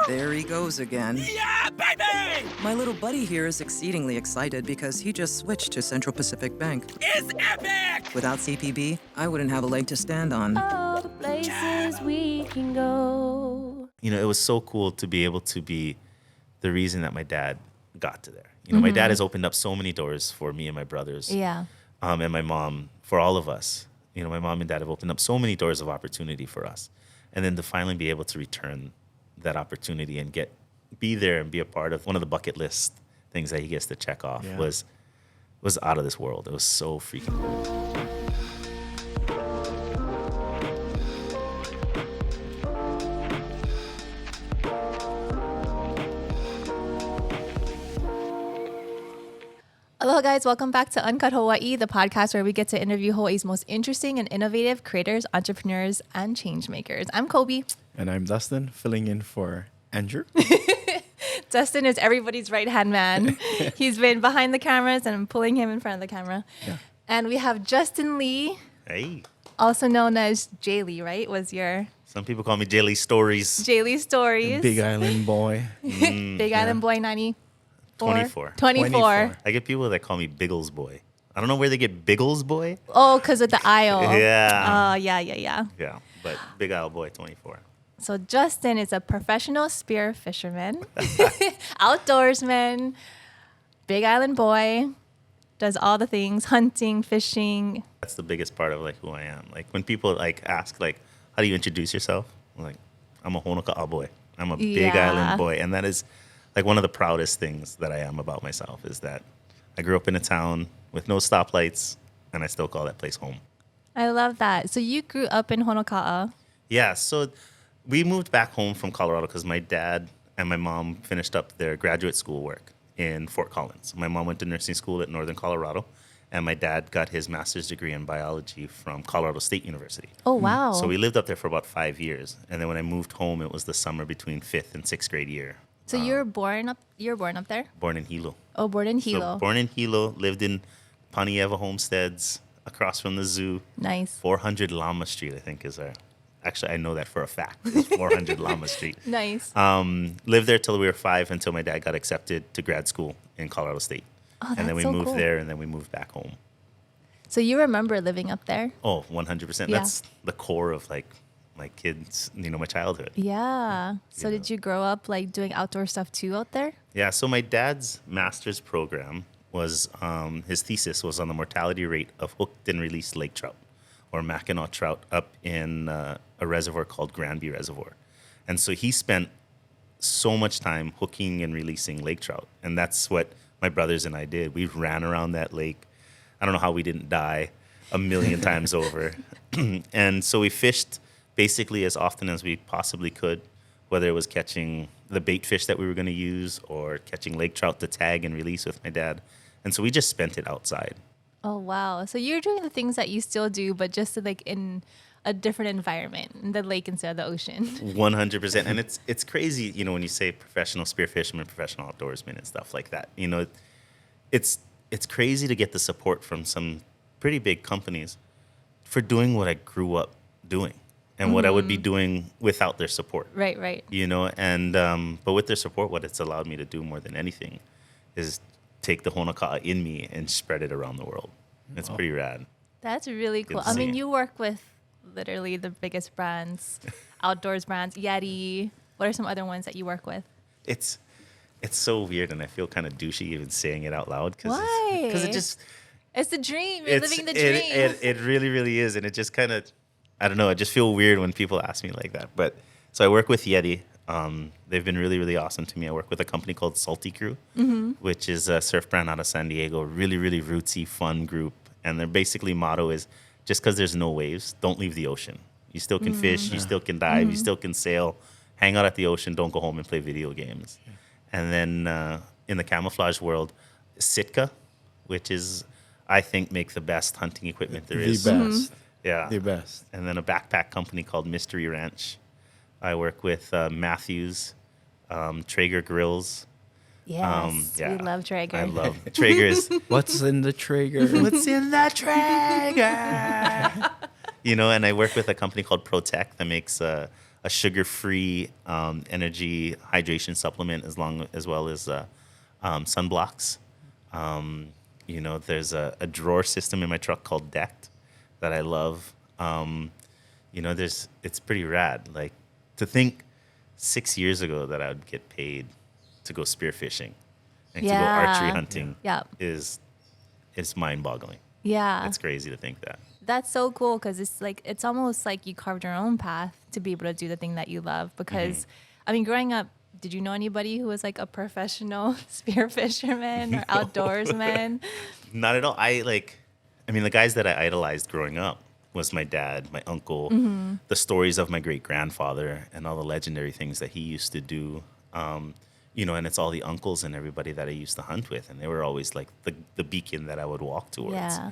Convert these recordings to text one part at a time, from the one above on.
There he goes again. Yeah, baby! My little buddy here is exceedingly excited because he just switched to Central Pacific Bank. It's epic! Without CPB, I wouldn't have a leg to stand on. All the places we can go. You know, it was so cool to be able to be the reason that my dad got to there. You know, my dad has opened up so many doors for me and my brothers. Yeah. And my mom, for all of us. You know, my mom and dad have opened up so many doors of opportunity for us. And then to finally be able to return that opportunity and be there and be a part of one of the bucket list things that he gets to check off was out of this world. It was so freaking cool. Aloha, guys. Welcome back to Uncut Hawaii, the podcast where we get to interview Hawaii's most interesting and innovative creators, entrepreneurs, and change makers. I'm Kolby. And I'm Dustin, filling in for Andrew. Dustin is everybody's right-hand man. He's been behind the cameras, and I'm pulling him in front of the camera. Yeah. And we have Justin Lee, Hey. also known as Jay Lee, right? Some people call me Jelly Stories. Jay Lee Stories. Big Island boy. Big Island Boy 24. 24. I get people that call me Biggles Boy. I don't know where they get Biggles Boy. Oh, because of the aisle. Yeah. Yeah. Yeah, but Big Isle Boy 24. So Justin is a professional spear fisherman, outdoorsman, Big Island boy, does all the things, hunting, fishing. That's the biggest part of like who I am. Like when people like ask like, how do you introduce yourself? I'm like, I'm a Honoka'a boy. I'm a Big Island boy. And that is like one of the proudest things that I am about myself is that I grew up in a town with no stoplights and I still call that place home. I love that. So you grew up in Honoka'a. Yeah, so we moved back home from Colorado because my dad and my mom finished up their graduate school work in Fort Collins. My mom went to nursing school at Northern Colorado, and my dad got his master's degree in biology from Colorado State University. Oh, wow. So we lived up there for about 5 years, and then when I moved home, it was the summer between 5th and 6th grade year. So you were born up there? Born in Hilo. Oh, born in Hilo. So born in Hilo, lived in Panieva Homesteads, across from the zoo. Nice. 400 Lama Street, I think, is our... Actually, I know that for a fact. It's 400 Lama Street. Nice. Lived there till we were 5 until my dad got accepted to grad school in Colorado State. Oh, that's and then we so moved cool. there, and then we moved back home. So you remember living up there? Oh, 100%. Yeah. That's the core of like my kids, my childhood. Yeah. So Yeah. did you grow up like doing outdoor stuff too out there? Yeah, so my dad's master's program was, his thesis was on the mortality rate of hooked and released lake trout or Mackinac trout up in a reservoir called Granby Reservoir. And so he spent so much time hooking and releasing lake trout. And that's what my brothers and I did. We ran around that lake. I don't know how we didn't die a million times over. And so we fished basically as often as we possibly could, whether it was catching the bait fish that we were going to use or catching lake trout to tag and release with my dad. And so we just spent it outside. Oh, wow. So you're doing the things that you still do, but just like in a different environment, in the lake instead of the ocean. 100%. And it's crazy, when you say professional spearfisherman, professional outdoorsman and stuff like that. It's crazy to get the support from some pretty big companies for doing what I grew up doing and what I would be doing without their support. Right. And but with their support, what it's allowed me to do more than anything is take the Honoka'a in me and spread it around the world. It's pretty rad. That's really cool. Good to I mean, see. you work with literally the biggest brands, outdoors brands, Yeti. What are some other ones that you work with? It's so weird, and I feel kind of douchey even saying it out loud. Why? Because it just... It's the dream. You're living the dream. It really, really is. And it just kind of, I don't know, I just feel weird when people ask me like that. But so I work with Yeti. They've been really, really awesome to me. I work with a company called Salty Crew, which is a surf brand out of San Diego. Really, really rootsy, fun group. And their basically motto is, just because there's no waves, don't leave the ocean. You still can fish, you still can dive, you still can sail, hang out at the ocean, don't go home and play video games. And then in the camouflage world, Sitka, which is, I think, make the best hunting equipment there is. The best. Yeah. The best. And then a backpack company called Mystery Ranch. I work with Matthews, Traeger Grills. Yes, we love Traeger. I love Traeger's. What's in the Traeger? What's in the Traeger? And I work with a company called ProTech that makes a a sugar-free energy hydration supplement as well as sunblocks. There's a drawer system in my truck called Decked that I love. It's pretty rad. Like, to think 6 years ago that I would get paid to go spearfishing and to go archery hunting is mind-boggling. Yeah. It's crazy to think that. That's so cool because it's almost like you carved your own path to be able to do the thing that you love. Because, I mean, growing up, did you know anybody who was like a professional spear fisherman or outdoorsman? Not at all. The guys that I idolized growing up was my dad, my uncle, the stories of my great-grandfather, and all the legendary things that he used to do. And it's all the uncles and everybody that I used to hunt with, and they were always like the beacon that I would walk towards. Yeah.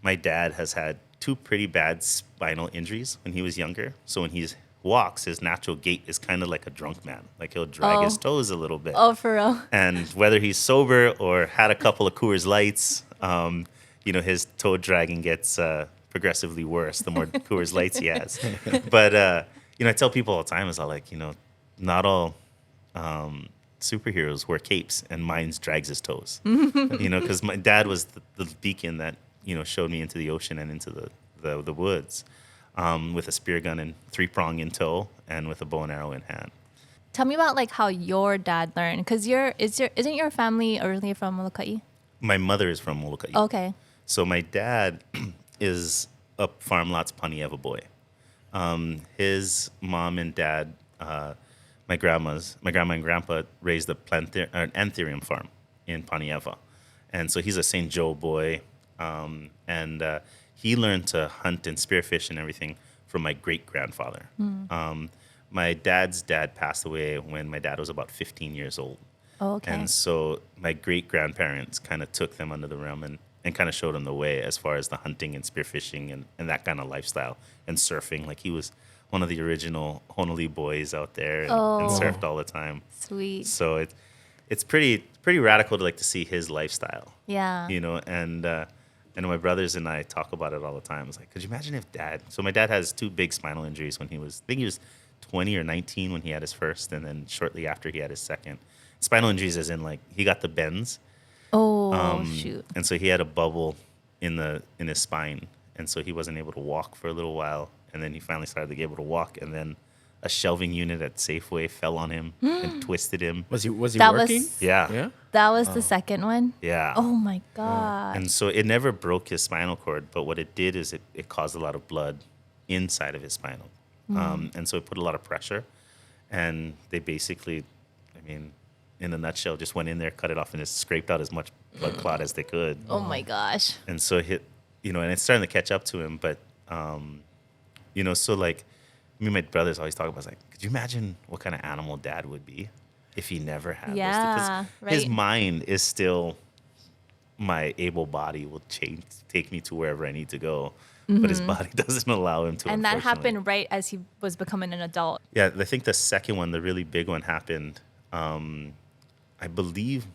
My dad has had 2 pretty bad spinal injuries when he was younger. So when he walks, his natural gait is kind of like a drunk man. Like, he'll drag his toes a little bit. Oh, for real? And whether he's sober or had a couple of Coors Lights, his toe dragging gets progressively worse the more Coors Lights he has. But, I tell people all the time, not all superheroes wear capes, and mine drags his toes. Because my dad was the beacon that, showed me into the ocean and into the woods with a spear gun and 3-prong in tow and with a bow and arrow in hand. Tell me about like how your dad learned, because isn't your family originally from Honoka'a? My mother is from Molokai. Okay. So my dad is a farm lots Panieva boy. His mom and dad, my grandma and grandpa raised an anthurium farm in Panieva. And so he's a St. Joe boy. And he learned to hunt and spearfish and everything from my great-grandfather. My dad's dad passed away when my dad was about 15 years old. Oh, okay. And so my great-grandparents kind of took them under the realm and kind of showed them the way as far as the hunting and spearfishing and that kind of lifestyle and surfing. Like, he was one of the original Honolulu boys out there and surfed all the time. Sweet. So it's pretty radical to see his lifestyle. Yeah. And my brothers and I talk about it all the time. It's like, could you imagine if so my dad has 2 big spinal injuries when I think he was 20 or 19 when he had his first, and then shortly after he had his second. Spinal injuries as in he got the bends. Oh, shoot. And so he had a bubble in his spine, and so he wasn't able to walk for a little while, and then he finally started to be able to walk, and then a shelving unit at Safeway fell on him and twisted him. Was he That working? was- Yeah. Yeah. That was the second one? Yeah. Oh, my God. And so it never broke his spinal cord, but what it did is it caused a lot of blood inside of his spinal. And so it put a lot of pressure. And they basically, in a nutshell, just went in there, cut it off, and just scraped out as much blood clot as they could. Oh, my gosh. And so and it's starting to catch up to him. But, my brothers always talk about, could you imagine what kind of animal Dad would be if he never had Yeah, this? Because his right. mind is still, my able body will take me to wherever I need to go. But his body doesn't allow him to. And that unfortunately. happened right as he was becoming an adult. Yeah, I think the second one, the really big one, happened. I believe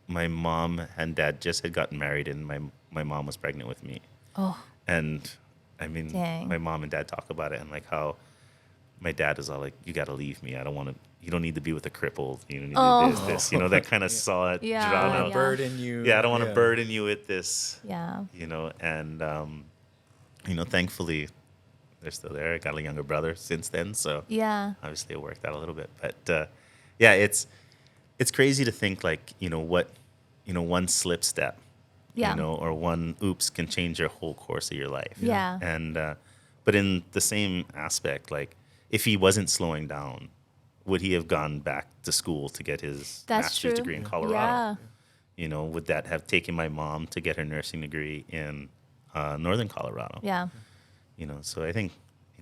my mom and dad just had gotten married, and my mom was pregnant with me. Oh. And Dang. my mom and dad talk about it, and how my dad is all like, "You got to leave me. I don't want to. You don't need to be with a cripple. You need to do this. That kind of saw it Yeah, drawn yeah. out. Burden you. Yeah, I don't want to burden you with this. Yeah. And thankfully, they're still there. I got a younger brother since then, so Yeah. obviously it worked out a little bit. But it's crazy to think one slip step, Yeah. or one oops can change your whole course of your life. Yeah. And but in the same aspect, if he wasn't slowing down, would he have gone back to school to get his That's master's true. degree in Colorado? Yeah. Would that have taken my mom to get her nursing degree in northern Colorado? Yeah. So I think,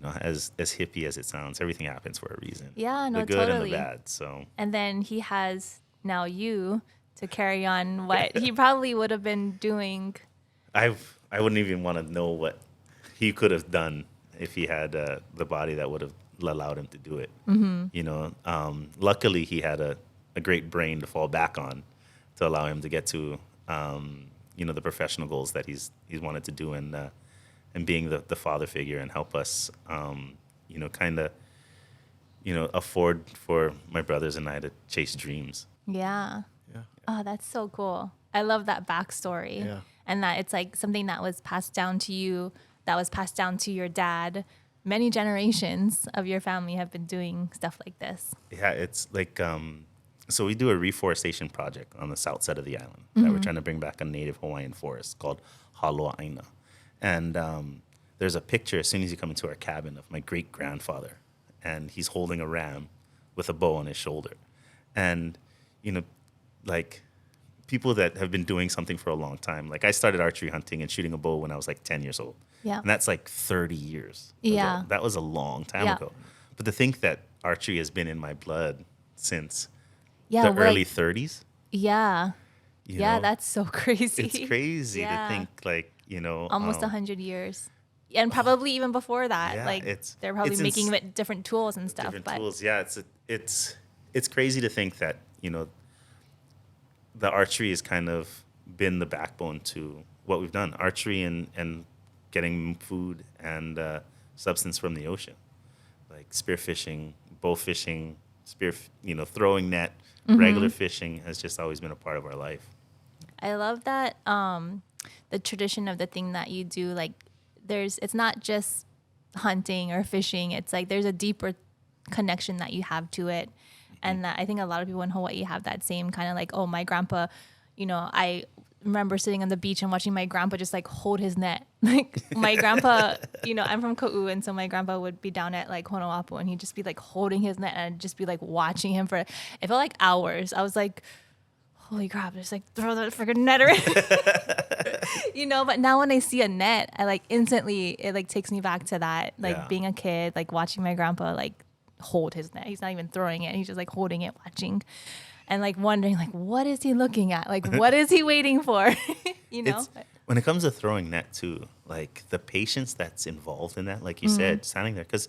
as hippie as it sounds, everything happens for a reason. Yeah, no, the good totally. and the bad. So And then he has now you to carry on what he probably would have been doing. I wouldn't even want to know what he could have done if he had the body that would have allowed him to do it. Luckily he had a great brain to fall back on to allow him to get to the professional goals that he's wanted to do, and being the father figure and help us kind of, afford for my brothers and I to chase dreams. Yeah. Yeah. Oh, that's so cool. I love that backstory. Yeah. And that it's like something that was passed down to you, that was passed down to your dad. Many generations of your family have been doing stuff like this. Yeah, it's like, so we do a reforestation project on the south side of the island that we're trying to bring back a native Hawaiian forest called Honoka'a. And there's a picture as soon as you come into our cabin of my great-grandfather, and he's holding a ram with a bow on his shoulder. And, like people that have been doing something for a long time. Like I started archery hunting and shooting a bow when I was like 10 years old. Yeah. And that's like 30 years ago. Yeah. That was a long time Yeah. ago. But to think that archery has been in my blood since Yeah. the we're early like- 30s. Yeah. you Yeah, know, that's so crazy. it's crazy Yeah. to think like, Almost 100 years. And probably even before that. yeah, like it's- they're probably it's making ins- different tools and stuff. different But tools. Yeah, it's crazy to think that, the archery has kind of been the backbone to what we've done. Archery and getting food and substance from the ocean, like spearfishing, bow fishing, throwing net, regular fishing has just always been a part of our life. I love that the tradition of the thing that you do, like it's not just hunting or fishing. It's like there's a deeper connection that you have to it. And that I think a lot of people in Hawaii have that same kind of like, oh, my grandpa, I remember sitting on the beach and watching my grandpa just like hold his net. Like my grandpa, I'm from Ka'u, and so my grandpa would be down at like Honoka'a, and he'd just be like holding his net, and I'd just be like watching him it felt like hours. I was like, holy crap, just like throw that freaking net around. But now when I see a net, I like instantly, it like takes me back to that, like Yeah. being a kid, like watching my grandpa like hold his net. He's not even throwing it. He's just like holding it, watching, and like wondering like, what is he looking at? Like, what is he waiting for? When it comes to throwing net too, like the patience that's involved in that, like you said, standing there, because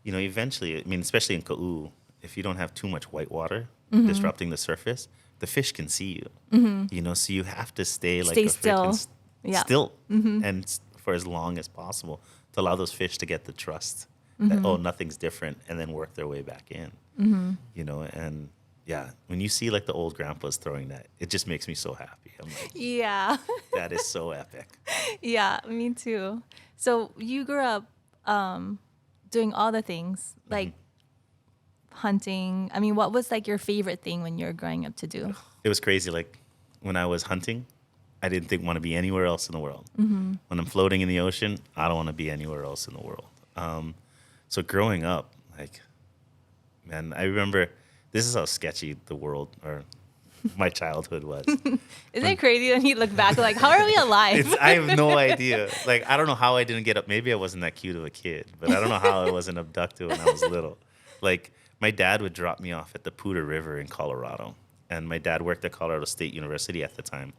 eventually, I mean, especially in Ka'u, if you don't have too much white water disrupting the surface, the fish can see you. So you have to stay like Stay a still. freaking Yeah. still and for as long as possible to allow those fish to get the trust that nothing's different, and then work their way back in. And yeah, when you see like the old grandpas throwing that, it just makes me so happy. I'm like, Yeah. that is so epic. Yeah, me too. So you grew up doing all the things like hunting. I mean, what was like your favorite thing when you were growing up to do? It was crazy. Like when I was hunting, I didn't want to be anywhere else in the world. When I'm floating in the ocean, I don't want to be anywhere else in the world. So growing up, like, man, I remember this is how sketchy the world or my childhood was. Isn't it crazy when you look back like, how are we alive? I have no idea. Like, I don't know how I didn't get up. Maybe I wasn't that cute of a kid, but I don't know how I wasn't abducted when I was little. Like, my dad would drop me off at the Poudre River in Colorado. And my dad worked at Colorado State University at the time.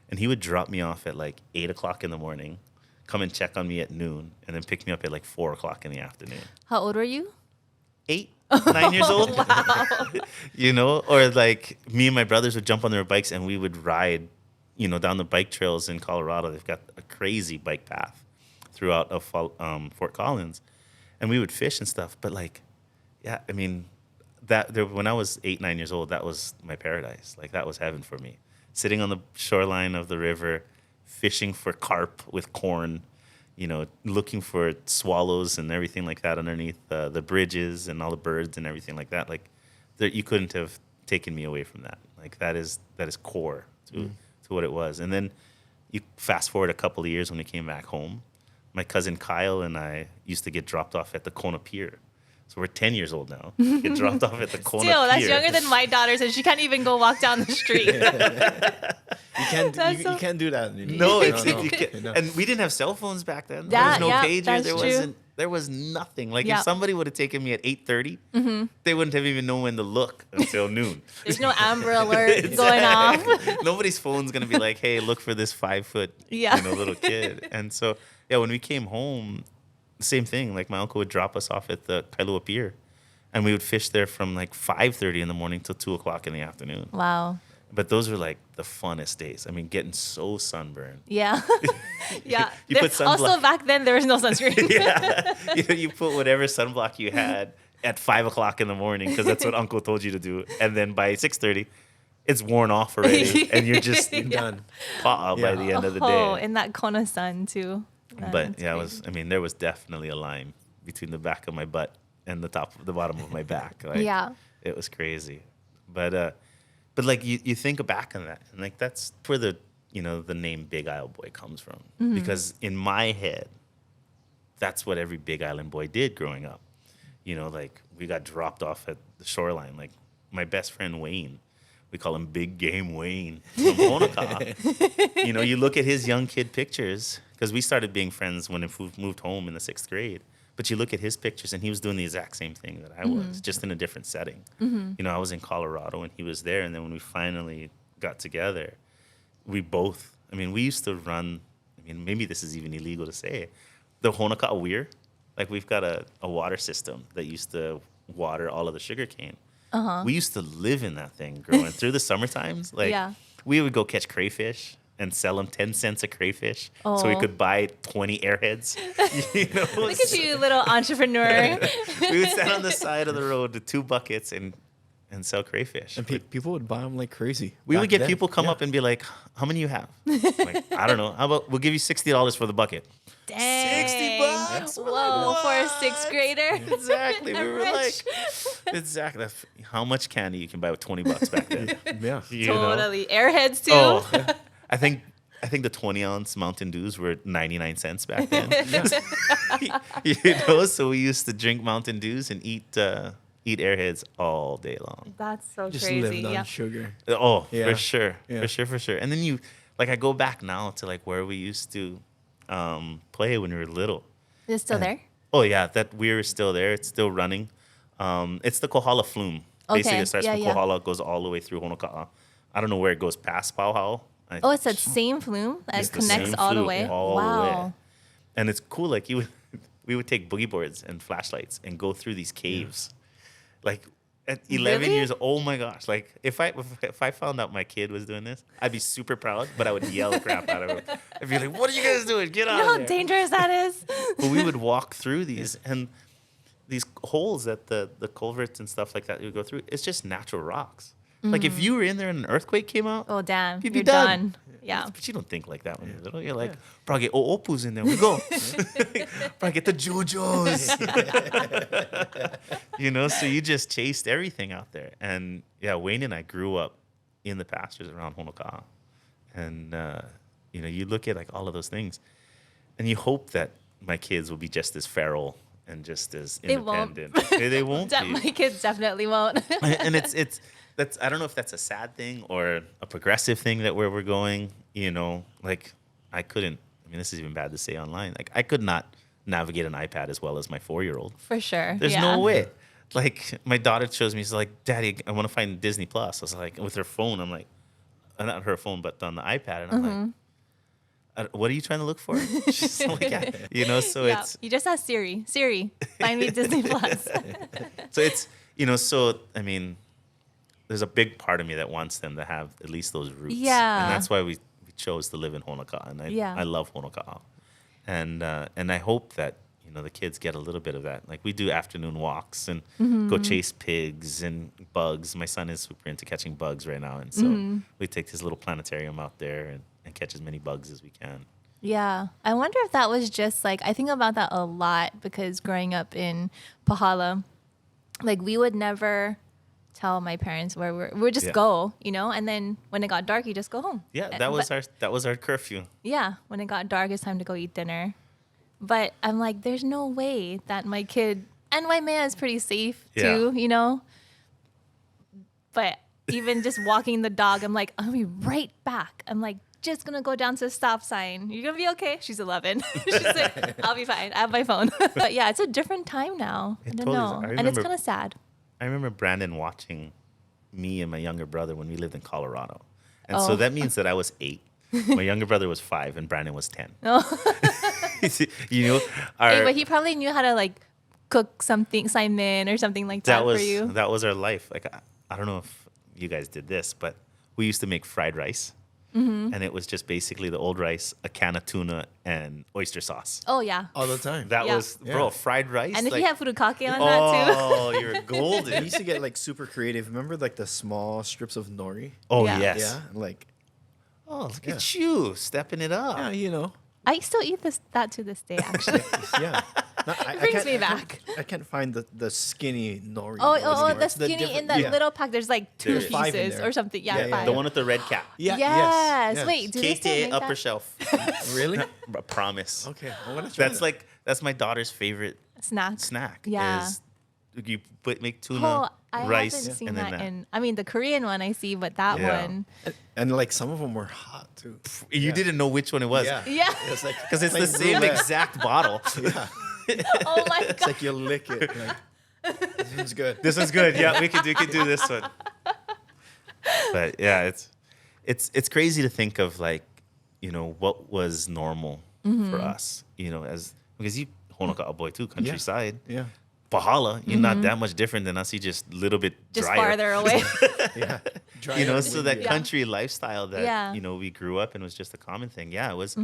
And he would drop me off at like 8 o'clock in the morning, come and check on me at noon, and then pick me up at like 4 o'clock in the afternoon. How old were you? 8, 9 years old. Or like me and my brothers would jump on their bikes and we would ride, down the bike trails in Colorado. They've got a crazy bike path throughout of Fort Collins, and we would fish and stuff. But like, yeah, I mean, when I was 8, 9 years old, that was my paradise. Like that was heaven for me. Sitting on the shoreline of the river, fishing for carp with corn, looking for swallows and everything like that underneath the bridges and all the birds and everything like that. Like, you couldn't have taken me away from that. Like, that is core to what it was. And then you fast forward a couple of years when we came back home. My cousin Kyle and I used to get dropped off at the Kona Pier. So we're 10 years old now. Get dropped off at the Kona Still, Pier. that's younger than my daughter, so she can't even go walk down the street. You can't. That's You can't do that. No, No, it's, no. you can't. No. And we didn't have cell phones back then. Yeah, There was no yeah, pager. that's true. There was nothing. Like Yeah. if somebody would have taken me at 8:30, they wouldn't have even known when to look until noon. There's no Amber Alert going off. Nobody's phone's gonna be like, "Hey, look for this 5-foot, Yeah. little kid." And so, yeah, when we came home, same thing. Like my uncle would drop us off at the Kailua Pier, and we would fish there from like 5:30 in the morning till 2 o'clock in the afternoon. Wow. But those were like the funnest days. I mean, getting so sunburned. Yeah. Yeah. You put Also, sunblock. back then, there was no sunscreen. Yeah. You put whatever sunblock you had at 5 o'clock in the morning because that's what Uncle told you to do. And then by 6:30, it's worn off already. And you're just Done. by Yeah. the end of the Oh, day. in that Kona sun, too. Man, But it's yeah, crazy. there was definitely a line between the back of my butt and the bottom of my back. Like, Yeah. it was crazy. But like you think back on that, and like that's where the name Big Isle Boy comes from. Because in my head, that's what every Big Island boy did growing up. Like we got dropped off at the shoreline. Like my best friend Wayne, we call him Big Game Wayne from Honoka'a. You look at his young kid pictures, because we started being friends when we moved home in the 6th grade. But you look at his pictures, and he was doing the exact same thing that I was, just in a different setting. I was in Colorado, and he was there. And then when we finally got together, we used to run, maybe this is even illegal to say, the Honoka'a Weir. Like, we've got a water system that used to water all of the sugarcane. We used to live in that thing growing through the summer times. Like, Yeah. we would go catch crayfish and sell them 10 cents a crayfish so we Oh. could buy 20 airheads. Look at you, little entrepreneur. We would stand on the side of the road with 2 buckets and sell crayfish. And people would buy them like crazy. We would back get then. people come Yeah. up and be like, how many you have? Like, I don't know. How about we'll give you $60 for the bucket? Dang. $60? We're Whoa, like, for a "What?" 6th grader. Exactly. We I'm were rich. like, exactly. That's how much candy you can buy with $20 back then. Yeah. You know? Totally. Airheads, too. Oh, I think the 20-ounce Mountain Dews were 99 cents back then. So we used to drink Mountain Dews and eat Airheads all day long. That's so Just crazy. lived on Yeah. sugar. Oh, Yeah. for sure. Yeah. For sure. And then I go back now to like where we used to play when we were little. Is it still there? Oh yeah, that weir is still there. It's still running. It's the Kohala Flume. Okay, Basically, it starts yeah, from yeah. Kohala, goes all the way through Honoka'a. I don't know where it goes past Pauhau. Oh, it's that same flume that It's the connects same all the flume way? all the Wow. way. And it's cool. Like we would take boogie boards and flashlights and go through these caves. Like at 11 Really? years, oh my gosh! Like if I found out my kid was doing this, I'd be super proud, but I would yell the crap out of him. I'd be like, "What are you guys doing? Get You out know of how there!" dangerous that is? But we would walk through these and these holes that the culverts and stuff like that you go through. It's just natural rocks. Like if you were in there and an earthquake came out, Oh, damn. You'd be You're done. done. Yeah. but you don't think like that when you're little. You're like, bro, get Opu's in there. We go. Bro, get the JoJo's. So you just chased everything out there. And yeah, Wayne and I grew up in the pastures around Honoka'a. And, you look at like all of those things and you hope that my kids will be just as feral and just as They won't. independent. They won't be. My kids definitely won't. And that's I don't know if that's a sad thing or a progressive thing that where we're going, like this is even bad to say online. Like I could not navigate an iPad as well as my 4-year-old. For sure. There's yeah. no way. Like my daughter shows me, she's like, "Daddy, I want to find Disney Plus." I was like, with her phone, I'm like, not her phone, but on the iPad, and I'm like, "What are you trying to look for?" She's like, "Yeah," So Yeah. it's You just ask Siri. Siri, find me Disney Plus. so it's there's a big part of me that wants them to have at least those roots. Yeah. And that's why we chose to live in Honoka'a. And I love Honoka'a. And I hope that, the kids get a little bit of that. Like we do afternoon walks and go chase pigs and bugs. My son is super into catching bugs right now. And so we take his little planetarium out there and catch as many bugs as we can. Yeah. I wonder if that was just like, I think about that a lot because growing up in Pahala, like we would never tell my parents where we'd just Yeah. go, and then when it got dark, you just go home. Yeah, And- that was but- our curfew. Yeah, when it got dark, it's time to go eat dinner. But I'm like, there's no way that my kid and my man is pretty safe too, But even just walking the dog, I'm like, I'll be right back. I'm like, just gonna go down to the stop sign. You're gonna be okay. She's 11. She's like, I'll be fine. I have my phone. But yeah, it's a different time now. I It don't totally is. know, I and it's remember- kind of sad. I remember Brandon watching me and my younger brother when we lived in Colorado. And so Oh. that means that I was 8. My younger brother was 5 and Brandon was 10. Hey, but he probably knew how to like cook something, Simon or something like that, that was for you. that was our life. Like I don't know if you guys did this, but we used to make fried rice. And it was just basically the old rice, a can of tuna, and oyster sauce. Oh yeah. All the time. That Yeah. was, bro, fried rice. And if like, you have furikake on that too. oh, you're We golden. used to get like super creative. Remember like the small strips of nori? Oh, Yeah. yes. Yeah. Like, Oh, look at you stepping it up. yeah, you know. I still eat that to this day, actually. Yeah. No, It brings me back. I can't find the skinny nori. The It's skinny in different- that yeah. little pack. There's like 2 There's 5 in pieces there. or something. Yeah, Yeah, yeah, 5. The one with the red cap. Yeah. Yes. Wait, do they still KTA make upper that? shelf. Really? I promise. Okay. I want to try That's that. like, that's my daughter's favorite Snack. snack. Yeah. Is you make tuna, Oh, I rice, haven't seen and then that in. I mean, the Korean one I see, but that Yeah. one. And like some of them were hot too. You didn't know which one it was. Yeah. Yeah. It's like Because it's the playing same roulette. exact bottle. Yeah. Oh my It's god. like you lick it. Like, this one's good. This one's good. Yeah, we could do this one. But yeah, it's crazy to think of like, what was normal for us, as because you Honoka'a boy too, countryside. Yeah. Pahala, you're not that much different than us. You're just a little bit Just drier. farther away. Yeah. Dry So that Yeah. country lifestyle that Yeah. we grew up in was just a common thing. Yeah, it was.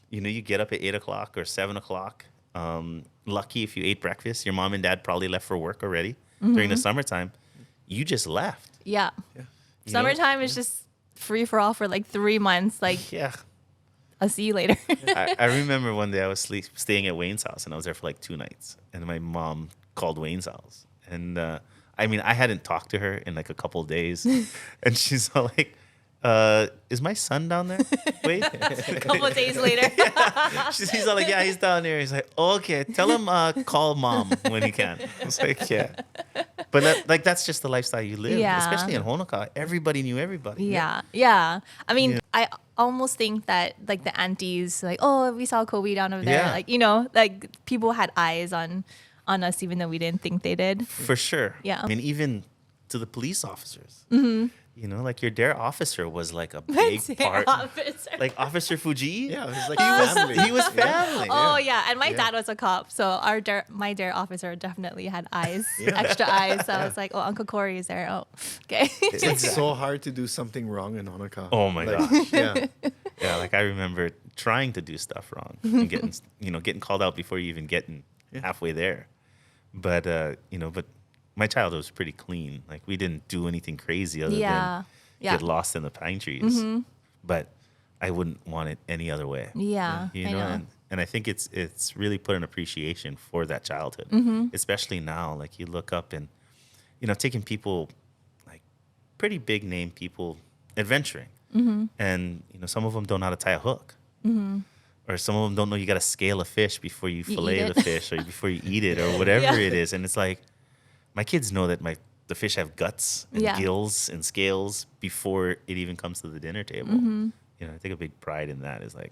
You get up at 8:00 or 7:00. Lucky if you ate breakfast. Your mom and dad probably left for work already during the summertime. You just left. Yeah. you know? Summertime is just free for all for like 3 months. Like, Yeah. I'll see you later. I remember one day I was staying at Wayne's house and I was there for like 2 nights. And my mom called Wayne's house. And I hadn't talked to her in like a couple days. And she's all like, is my son down there? Wait. A couple of days later. He's all like, yeah, he's down there. He's like, okay, tell him call mom when he can. I was like, yeah. But that's just the lifestyle you live, Yeah. especially in Honoka'a. Everybody knew everybody. Yeah. Yeah. I mean, I almost think that like the aunties, like, oh, we saw Kobe down over there. Yeah. Like, like people had eyes on us, even though we didn't think they did. For sure. Yeah. I mean, even to the police officers. Like your dare officer was like a big Dare part. officer. Like Officer Fuji. Yeah. It was like family. He was family. Oh yeah, and my Yeah. dad was a cop, so my dare officer definitely had eyes, Yeah. extra eyes. So I was like, oh, Uncle Corey is there. Oh, okay. It's so hard to do something wrong in Honoka'a. Oh my Like, gosh. Yeah. Yeah, like I remember trying to do stuff wrong and getting called out before you even getting halfway there. But but my childhood was pretty clean. Like we didn't do anything crazy other than get lost in the pine trees. But I wouldn't want it any other way. Yeah, You I know, know. and I think it's really put an appreciation for that childhood, especially now. Like you look up and taking people like pretty big name people adventuring, and some of them don't know how to tie a hook, or some of them don't know you got to scale a fish before you fillet eat it. the fish or before you eat it or whatever it is. And it's like my kids know that the fish have guts and gills and scales before it even comes to the dinner table. I take a big pride in that. Is like,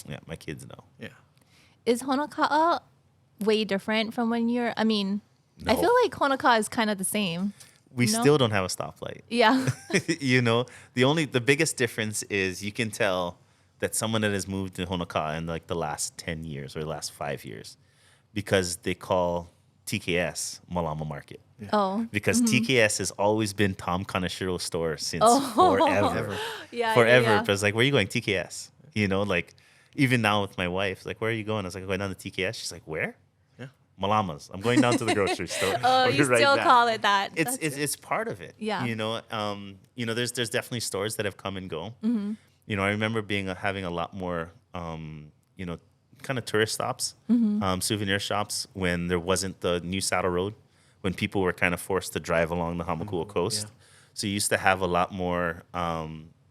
yeah, my kids know. Yeah. Is Honoka'a way different from when you're? I mean, I No. feel like Honoka'a is kind of the same. We No? still don't have a stoplight. Yeah. The biggest difference is you can tell that someone that has moved to Honoka'a in like the last 10 years or the last 5 years, because they call TKS Malama Market. Oh. Because TKS has always been Tom Kanashiro's store since Oh. forever. Yeah. Forever. Yeah. But it's like, where are you going? TKS. Like even now with my wife, like, where are you going? I was like, I'm going down to TKS. She's like, where? Yeah. Malama's. I'm going down to the grocery store. Oh, I'll you be right still back. call it that? It's part of it. Yeah. There's definitely stores that have come and go. I remember having a lot more kind of tourist stops, souvenir shops when there wasn't the new Saddle Road, when people were kind of forced to drive along the Hamakua coast. Yeah. So you used to have a lot more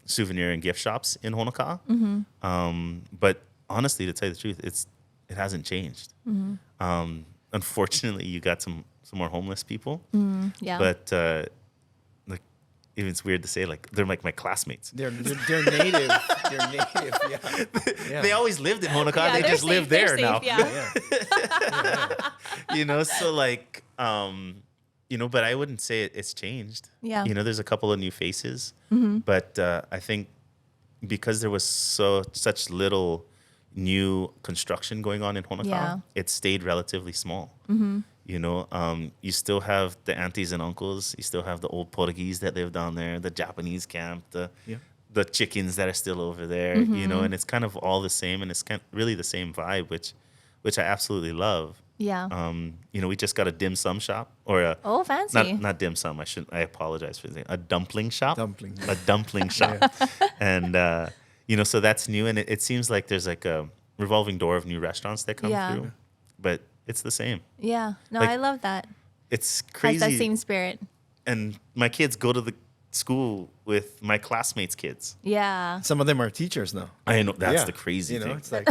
souvenir and gift shops in Honoka'a. But honestly, to tell you the truth, it hasn't changed. Unfortunately, you got some more homeless people. Yeah. But like, even it's weird to say, like they're like my classmates. They're native. They're native. Yeah. Yeah. They always lived in Honoka'a. Yeah, They they're just safe, live they're there now. safe, Yeah. So like, but I wouldn't say it's changed. Yeah. There's a couple of new faces, but I think because there was such little new construction going on in Honoka'a, Yeah. it stayed relatively small. You still have the aunties and uncles. You still have the old Portuguese that live down there, the Japanese camp, the chickens that are still over there, and it's kind of all the same, and it's really the same vibe, which I absolutely love. Yeah. We just got a dim sum shop or fancy. not dim sum. I apologize for saying a dumpling shop. Dumpling. A dumpling shop. And so that's new, and it seems like there's like a revolving door of new restaurants that come through, but it's the same. Yeah. No, Like, I love that. It's Has crazy. that same spirit. And my kids go to the school with my classmates' kids. Yeah. Some of them are teachers now. I know that's Yeah. the crazy thing. It's like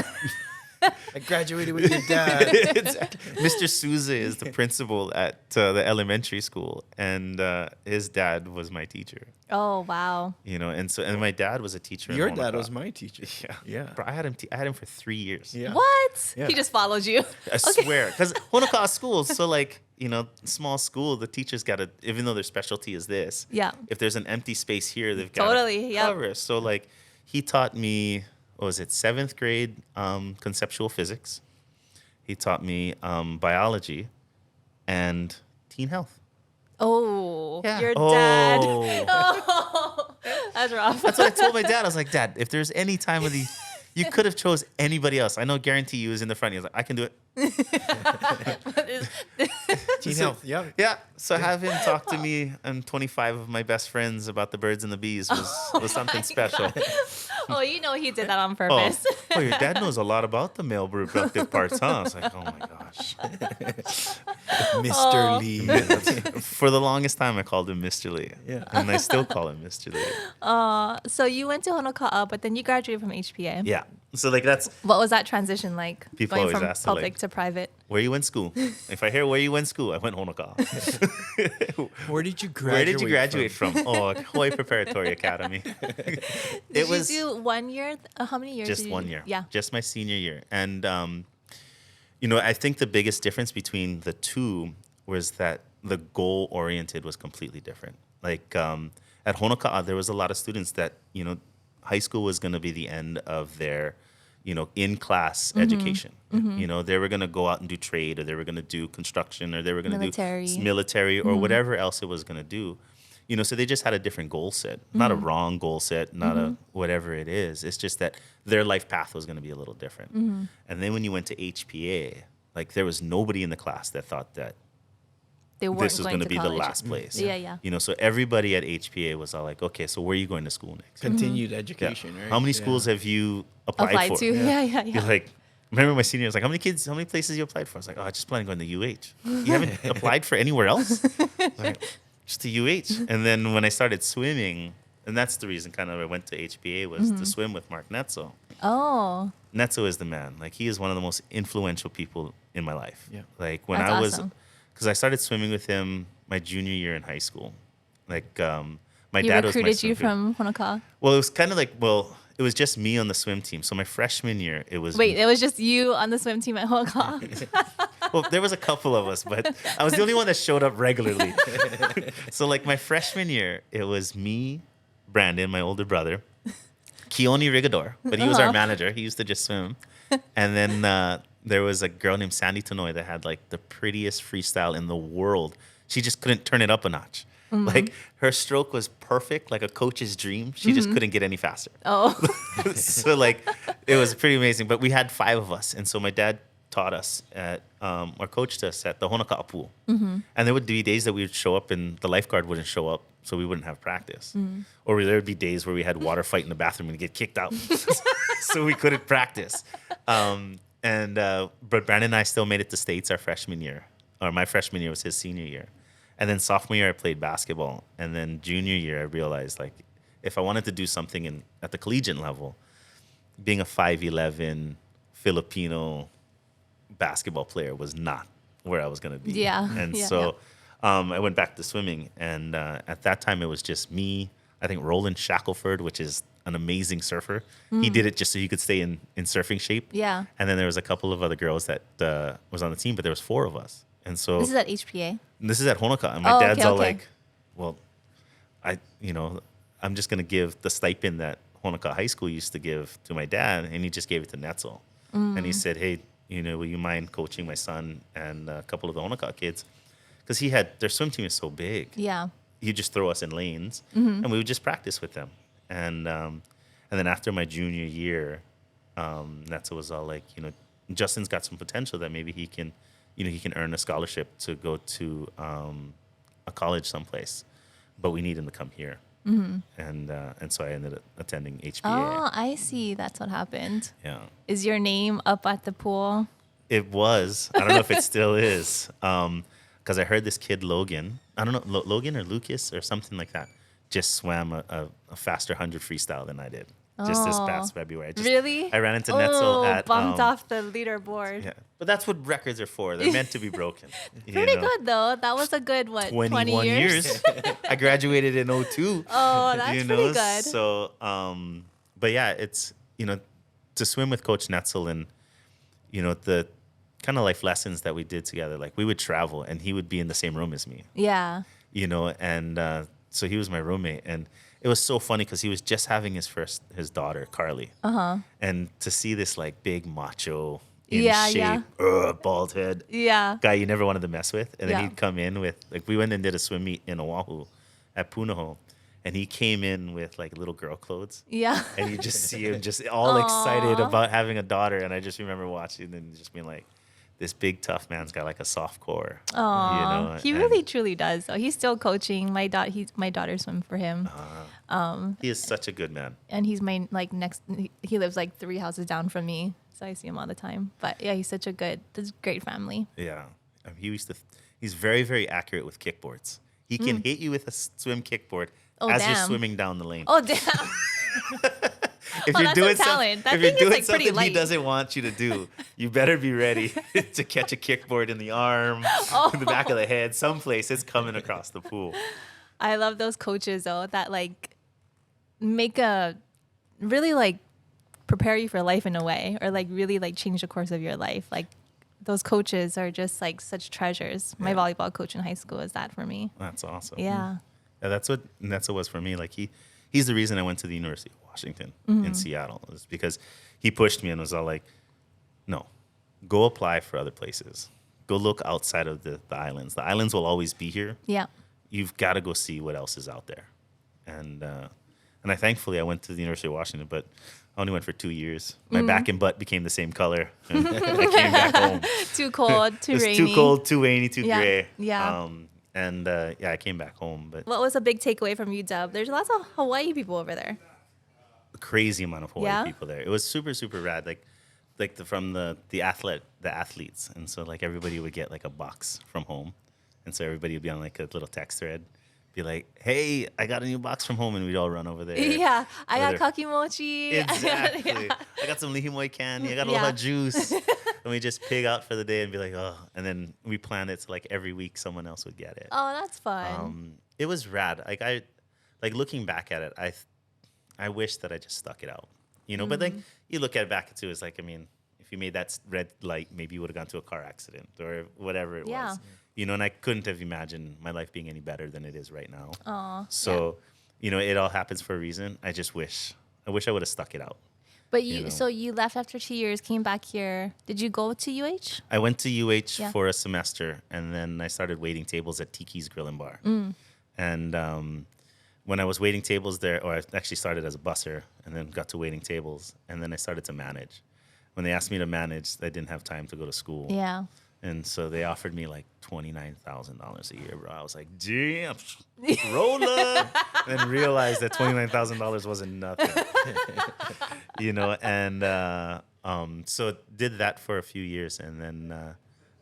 I graduated with your dad. Mr. Souza is the principal at the elementary school, and his dad was my teacher. Oh, wow. And my dad was a teacher. Your in dad Honoka'a. was my teacher. Yeah. Bro, I had him for 3 years. Yeah. What? Yeah. He just followed you. I swear, because Honoka'a school, so small school, the teachers got to, even though their specialty is this. Yeah. If there's an empty space here, they've got Totally, to yep. cover. So he taught me, what was it, 7th grade conceptual physics. He taught me biology and teen health. Oh, Yeah. your Oh. dad. Oh, that's rough. That's what I told my dad. I was like, Dad, if there's any time of the, you could have chose anybody else. I know, guarantee you is in the front. He was like, I can do it. Teen health. Yeah. Yeah. So have him talk to me and 25 of my best friends about the birds and the bees was something special. Oh, he did that on Oh, purpose. your dad knows a lot about the male reproductive parts, huh? I was like, oh my gosh. Mr. Lee. For the longest time, I called him Mr. Lee. Yeah. And I still call him Mr. Lee. So you went to Honoka'a, but then you graduated from HPA. Yeah. So that's What was that transition like? People going always from ask, public to private. where you went school. If I hear where you went school, I went Honoka'a. Where did you graduate? Where did you graduate from? Oh, Hawaii Preparatory Academy. Did you do 1 year? How many years? Just did you 1 do? year. Yeah. Just my senior year. And, I think the biggest difference between the two was that the goal oriented was completely different. Like at Honoka'a, there was a lot of students that, high school was going to be the end of their, in-class education. They were going to go out and do trade, or they were going to do construction, or they were going to do military or whatever else it was going to do. So they just had a different goal set, not a wrong goal set, not a whatever it is. It's just that their life path was going to be a little different. And then when you went to HPA, there was nobody in the class that thought that this was going to be the last place. Yeah. So everybody at HPA was all like, okay, so where are you going to school next? Continued education, right? How many schools have you applied for? to? Yeah. You're like, remember my senior was like, how many places you applied for? I was like, I just plan on going to UH. You haven't applied for anywhere else? Like, just to UH. And then when I started swimming, and that's the reason kind of I went to HPA was to swim with Mark Netzel. Oh. Netzel is the man. He is one of the most influential people in my life. Yeah. When That's I was, awesome. because I started swimming with him my junior year in high school. My He dad was my recruited you swim from Honoka'a? Well, it was kind of it was just me on the swim team. So my freshman year, it was Wait, it was just you on the swim team at Honoka'a? well, there was a couple of us, but I was the only one that showed up regularly. So my freshman year, it was me, Brandon, my older brother, Keone Rigador, but he was our manager. He used to just swim. And then there was a girl named Sandy Tonoy that had the prettiest freestyle in the world. She just couldn't turn it up a notch. Her stroke was perfect, like a coach's dream. She just couldn't get any faster. Oh. So it was pretty amazing. But we had 5 of us, and so my dad taught us at or coached us at the Honoka'a pool. And there would be days that we would show up and the lifeguard wouldn't show up, so we wouldn't have practice. Or there would be days where we had water fight in the bathroom and get kicked out, so we couldn't practice. But Brandon and I still made it to States our freshman year, or my freshman year was his senior year. And then sophomore year, I played basketball. And then junior year, I realized, if I wanted to do something at the collegiate level, being a 5'11" Filipino basketball player was not where I was going to be. Yeah. And Yeah. so I went back to swimming. And at that time, it was just me, I think Roland Shackelford, which is an amazing surfer. He did it just so he could stay in surfing shape. Yeah. And then there was a couple of other girls that was on the team, but there was 4 of us. And so This is at HPA? this is at Honoka'a, and my dad's all okay. well, I'm just going to give the stipend that Honoka'a High School used to give to my dad, and he just gave it to Netzel. And he said, hey, will you mind coaching my son and a couple of the Honoka'a kids? Because their swim team is so big. Yeah. He'd just throw us in lanes, and we would just practice with them. And then after my junior year, Netza was all like, Justin's got some potential that maybe he can earn a scholarship to go to a college someplace, but we need him to come here. And so I ended up attending HBA. Oh, I see. That's what happened. Yeah. Is your name up at the pool? It was. I don't know if it still is. Because I heard this kid, Logan, I don't know, Logan or Lucas or something like that, just swam a faster 100 freestyle than I did. Just this past February. Really? I ran into Netzel at... bumped off the leaderboard. Yeah. But that's what records are for. They're meant to be broken. Pretty good, though. That was a good, 21 20 years? I graduated in 02. Oh, that's pretty good. So, but yeah, it's, to swim with Coach Netzel and, the kind of life lessons that we did together. Like, we would travel, and he would be in the same room as me. Yeah. And so he was my roommate. And it was so funny because he was just having his daughter, Carly. And to see this, like, big macho, in shape, bald head guy you never wanted to mess with. And then he'd come in with, like, we went and did a swim meet in Oahu at Punahou. And he came in with, like, little girl clothes. Yeah. And you just see him just all excited about having a daughter. And I just remember watching and just being like, this big tough man's got like a soft core. Oh, he really truly does. So he's still coaching. My daughter swim for him. He is such a good man. And he's my next. He lives like 3 houses down from me, so I see him all the time. But yeah, he's such a great family. Yeah, he's very, very accurate with kickboards. He can hit you with a swim kickboard as you're swimming down the lane. Oh damn! If you're doing something something he doesn't want you to do, you better be ready to catch a kickboard in the arm, in the back of the head, someplace. It's coming across the pool. I love those coaches though that like make really like prepare you for life in a way, or like really like change the course of your life. Like those coaches are just like such treasures. My volleyball coach in high school is that for me. That's awesome. Yeah. That's what Netza was for me. Like he's the reason I went to the University of Washington in Seattle, is because he pushed me and was all like, no, go apply for other places. Go look outside of the islands. The islands will always be here. Yeah. You've got to go see what else is out there. And thankfully I went to the University of Washington, but I only went for 2 years. My back and butt became the same color. And I came back home. Too cold, too rainy. Too cold, too rainy, too gray. Yeah. I came back home. But what was a big takeaway from UW? There's lots of Hawaii people over there. A crazy amount of Hawaii people there. It was super, super rad. From the athletes. And so like everybody would get like a box from home. And so everybody would be on like a little text thread. Be like, hey, I got a new box from home, and we'd all run over there. Yeah, I got kakimochi. Exactly. I got some lihimoi candy. I got a lot of juice. And we just pig out for the day and be like, oh. And then we planned it so like every week someone else would get it. Oh, that's fun. It was rad. Like looking back at it, I wish that I just stuck it out. But like you look at it back too, it's like, I mean, if you made that red light, maybe you would have gone to a car accident or whatever it was. And I couldn't have imagined my life being any better than it is right now. So, it all happens for a reason. I wish I would have stuck it out. But so you left after 2 years, came back here. Did you go to UH? I went to UH for a semester, and then I started waiting tables at Tiki's Grill and Bar. And when I was waiting tables there, or I actually started as a busser, and then got to waiting tables, and then I started to manage. When they asked me to manage, I didn't have time to go to school. Yeah. And so they offered me like $29,000 a year, bro. I was like, damn, roll up. And then realized that $29,000 wasn't nothing. So did that for a few years. And then,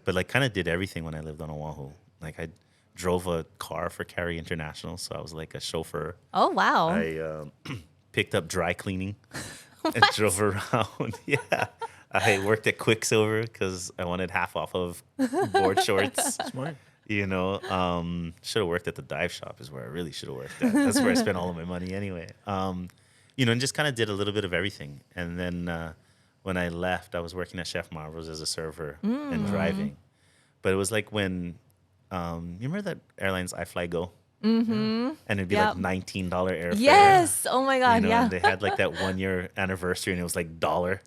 but like kind of did everything when I lived on Oahu. Like I drove a car for Carry International. So I was like a chauffeur. Oh, wow. I picked up dry cleaning and drove around. Yeah. I worked at Quicksilver because I wanted half off of board shorts. Smart. Should have worked at the dive shop is where I really should have worked at. That's where I spent all of my money anyway. And just kind of did a little bit of everything. And then when I left, I was working at Chef Marvel's as a server and driving. But it was like when, you remember that airlines iFly Go? Mm-hmm. And it'd be like $19 airfare. Yes. Oh my God. And they had like that 1 year anniversary and it was like $1.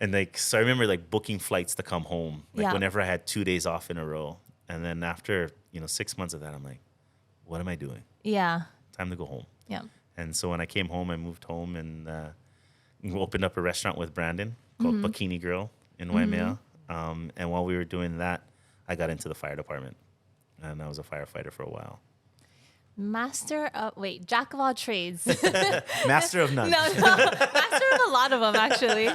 And like, so I remember like booking flights to come home, like Yeah. whenever I had 2 days off in a row. And then after, 6 months of that, I'm like, what am I doing? Yeah. Time to go home. Yeah. And so when I came home, I moved home and opened up a restaurant with Brandon called Bikini Grill in Waimea. And while we were doing that, I got into the fire department. And I was a firefighter for a while. Jack of all trades. Master of none. No, master of a lot of them, actually.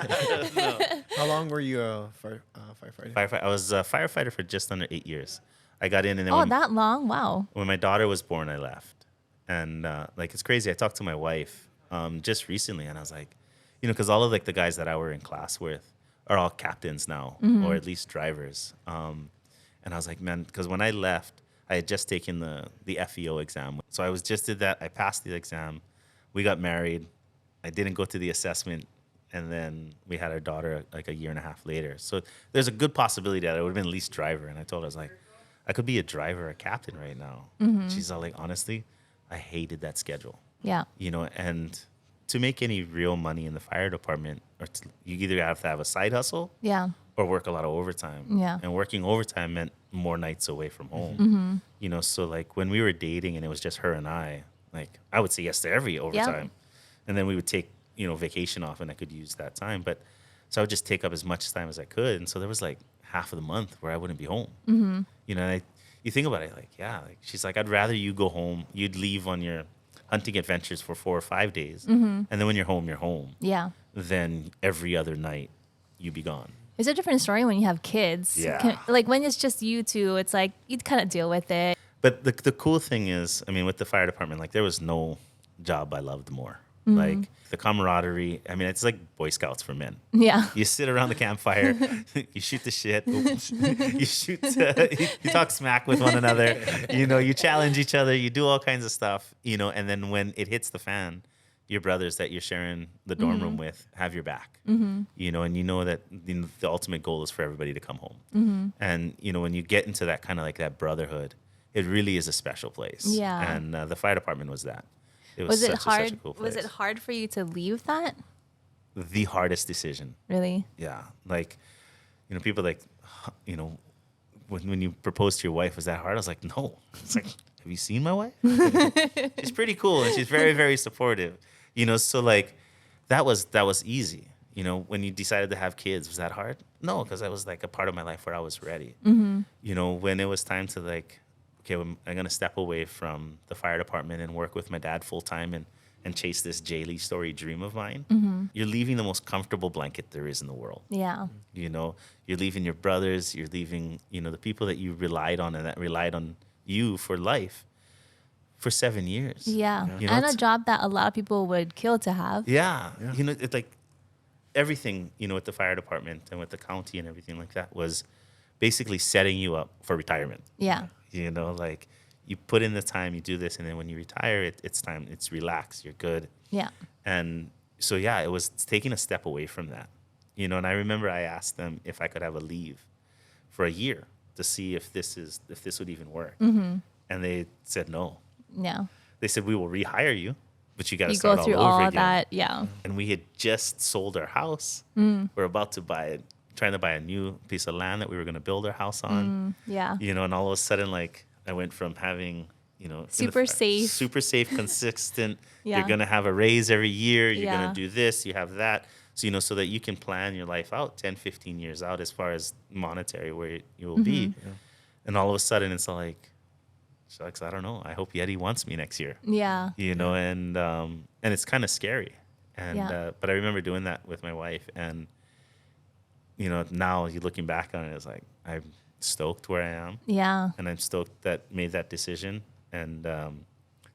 How long were you a firefighter? I was a firefighter for just under 8 years. I got in and then Oh, that long? Wow. when my daughter was born, I left. And like, it's crazy. I talked to my wife just recently and I was like, because all of like the guys that I were in class with are all captains now, or at least drivers. And I was like, man, because when I left, I had just taken the FEO exam. So I did that. I passed the exam. We got married. I didn't go to the assessment. And then we had our daughter like a year and a half later. So there's a good possibility that I would have been at least driver. And I told her, I was like, I could be a driver or a captain right now. She's all like, honestly, I hated that schedule. Yeah. And to make any real money in the fire department, you either have to have a side hustle Yeah. or work a lot of overtime. Yeah. And working overtime meant more nights away from home. So like when we were dating and it was just her and I, like I would say yes to every overtime. And then we would take, vacation off and I could use that time. But so I would just take up as much time as I could. And so there was like half of the month where I wouldn't be home. And you think about it, like, yeah, like she's like, I'd rather you go home. You'd leave on your hunting adventures for 4 or 5 days. And then when you're home, you're home. Yeah. Then every other night you be gone. It's a different story when you have kids. Yeah. Like when it's just you two, it's like you kind of deal with it. But the cool thing is, I mean, with the fire department, like there was no job I loved more. Like the camaraderie. I mean, it's like Boy Scouts for men. Yeah. You sit around the campfire, you shoot the shit, you talk smack with one another, you challenge each other, you do all kinds of stuff, and then when it hits the fan, your brothers that you're sharing the dorm room with have your back, and that the ultimate goal is for everybody to come home. And, when you get into that kind of like that brotherhood, it really is a special place. Yeah. And the fire department was that. It Was it such hard? a cool Was it place. hard for you to leave that? The hardest decision. Really? Yeah. Like, people like, when you propose to your wife, was that hard? I was like, no. It's like, have you seen my wife? She's pretty cool and she's very, very supportive. So like that was easy. When you decided to have kids, was that hard? No, because that was like a part of my life where I was ready. When it was time to like, okay, I'm going to step away from the fire department and work with my dad full time and chase this Jay Lee story dream of mine, you're leaving the most comfortable blanket there is in the world. Yeah. You're leaving your brothers, you're leaving, the people that you relied on and that relied on you for life for 7 years. Yeah. You know, And a it's- job that a lot of people would kill to have. Yeah. It's like everything, with the fire department and with the county and everything like that was basically setting you up for retirement. Yeah. Like you put in the time, you do this, and then when you retire, it's time, it's relaxed, you're good. Yeah. And so, yeah, it was taking a step away from that, and I remember I asked them if I could have a leave for a year to see if this would even work. And they said no. Yeah. They said, we will rehire you, but you got to You start go all through over all again. that. Yeah. And we had just sold our house. We're about to trying to buy a new piece of land that we were going to build our house on. Yeah. And all of a sudden, like, I went from having, Super safe. consistent. Yeah. You're going to have a raise every year. You're Yeah. going to do this. You have that. So, so that you can plan your life out 10, 15 years out as far as monetary where you will be. Yeah. And all of a sudden, it's like, shucks, I don't know. I hope Yeti wants me next year. Yeah. And it's kind of scary. And Yeah. but I remember doing that with my wife. And, now you're looking back on it, it's like, I'm stoked where I am. Yeah. And I'm stoked that made that decision and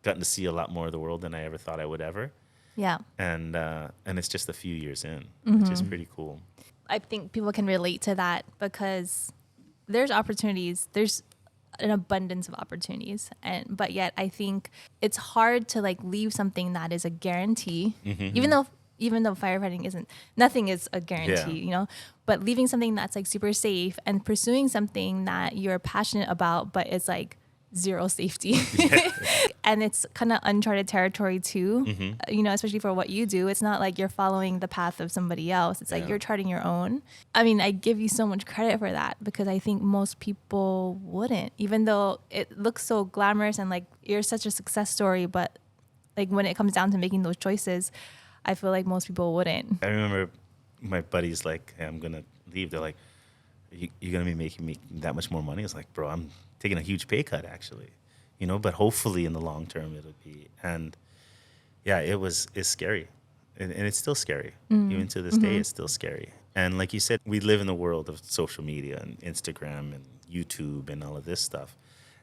gotten to see a lot more of the world than I ever thought I would ever. Yeah. And it's just a few years in, Mm-hmm. which is pretty cool. I think people can relate to that because there's opportunities. There's an abundance of opportunities, but yet I think it's hard to like leave something that is a guarantee, even though firefighting isn't. Nothing is a guarantee, But leaving something that's like super safe and pursuing something that you're passionate about, but it's like zero safety. And it's kind of uncharted territory too, you know, especially for what you do. It's not like you're following the path of somebody else. It's like you're charting your own. I mean, I give you so much credit for that because I think most people wouldn't, even though it looks so glamorous and like you're such a success story. But like when it comes down to making those choices, I feel like most people wouldn't. I remember my buddies like, hey, I'm going to leave. They're like, you're going to be making me that much more money? It's like, bro, I'm taking a huge pay cut actually, you know, but hopefully in the long term it'll be. And yeah, it's scary. And it's still scary. Even to this day, it's still scary. And like you said, we live in the world of social media and Instagram and YouTube and all of this stuff.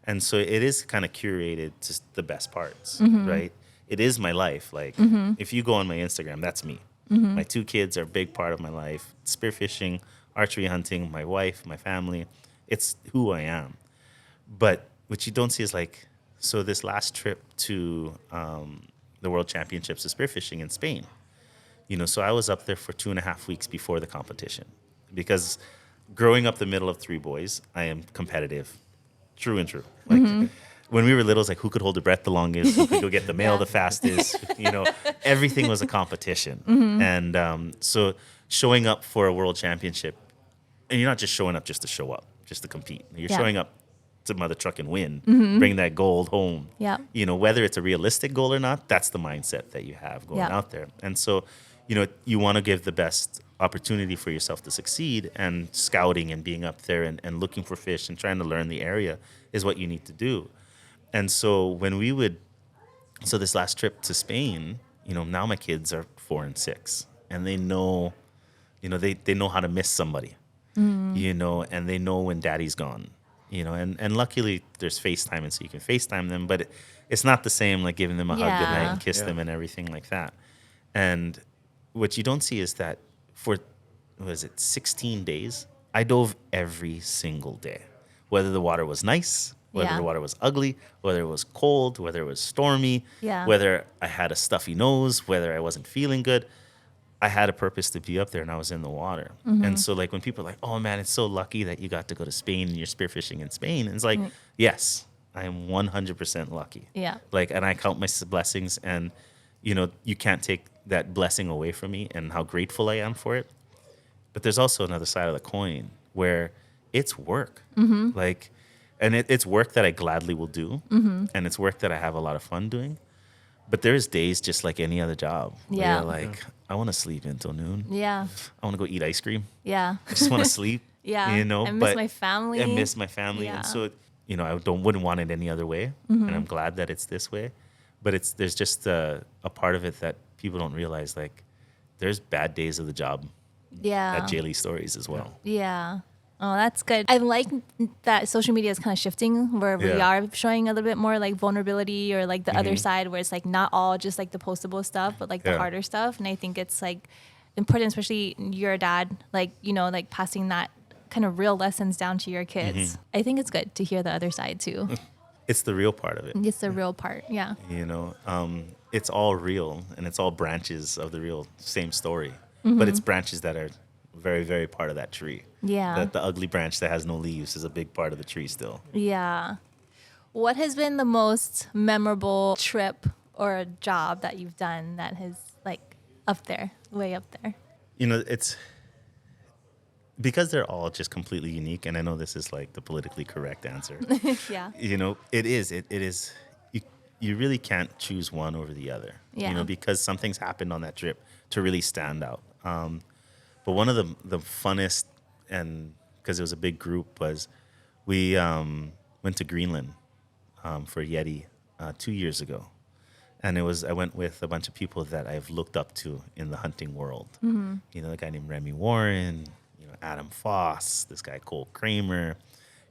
And so it is kind of curated to the best parts, right? It is my life. Like if you go on my Instagram, that's me. My 2 kids are a big part of my life. Spearfishing, archery hunting, my wife, my family. It's who I am. But what you don't see is like, so this last trip to the World Championships of Spearfishing in Spain, you know, so I was up there for 2.5 weeks before the competition because growing up the middle of 3 boys, I am competitive, true and true. Like when we were little, it's like who could hold their breath the longest, who could go get the mail the fastest, you know, everything was a competition. And so showing up for a World Championship, and you're not just showing up just to show up, just to compete. You're showing up to mother truck and win, bring that gold home. Yeah. You know, whether it's a realistic goal or not, that's the mindset that you have going out there. And so, you know, you want to give the best opportunity for yourself to succeed, and scouting and being up there and looking for fish and trying to learn the area is what you need to do. And so when so this last trip to Spain, you know, now my kids are 4 and 6 and they know, you know, they know how to miss somebody, you know, and they know when daddy's gone. You know, and luckily there's FaceTime, and so you can FaceTime them, but it's not the same like giving them a hug goodnight and kiss them and everything like that. And what you don't see is that for, 16 days, I dove every single day, whether the water was nice, whether the water was ugly, whether it was cold, whether it was stormy, whether I had a stuffy nose, whether I wasn't feeling good. I had a purpose to be up there, and I was in the water. And so like when people are like, oh man, it's so lucky that you got to go to Spain and you're spearfishing in Spain. And it's like, yes, I am 100% lucky. Yeah. Like, and I count my blessings, and you know, you can't take that blessing away from me and how grateful I am for it. But there's also another side of the coin where it's work. Like, and it's work that I gladly will do. And it's work that I have a lot of fun doing. But there's days just like any other job where you're like, I want to sleep until noon. Yeah. I want to go eat ice cream. Yeah. I just want to sleep. You know, I miss my family. I miss my family. Yeah. And so, you know, I wouldn't want it any other way. And I'm glad that it's this way. But there's just a part of it that people don't realize. Like, there's bad days of the job at Jaylee Stories as well. Yeah. Oh, that's good. I like that social media is kind of shifting where we are showing a little bit more like vulnerability or like the other side where it's like not all just like the postable stuff, but like the harder stuff. And I think it's like important, especially you're a dad, like, you know, like passing that kind of real lessons down to your kids. I think it's good to hear the other side too. It's the real part of it. It's the real part. Yeah. You know, it's all real, and it's all branches of the real same story, but it's branches that are very, very part of that tree. Yeah. The ugly branch that has no leaves is a big part of the tree still. Yeah. What has been the most memorable trip or a job that you've done that has like up there, way up there? You know, it's because they're all just completely unique, and I know this is like the politically correct answer. Yeah. You know, it is. You really can't choose one over the other. Yeah. You know, because something's happened on that trip to really stand out. But one of the funnest, and because it was a big group, was we went to Greenland for Yeti 2 years ago. And I went with a bunch of people that I've looked up to in the hunting world. You know, a guy named Remy Warren, you know, Adam Foss, this guy Cole Kramer.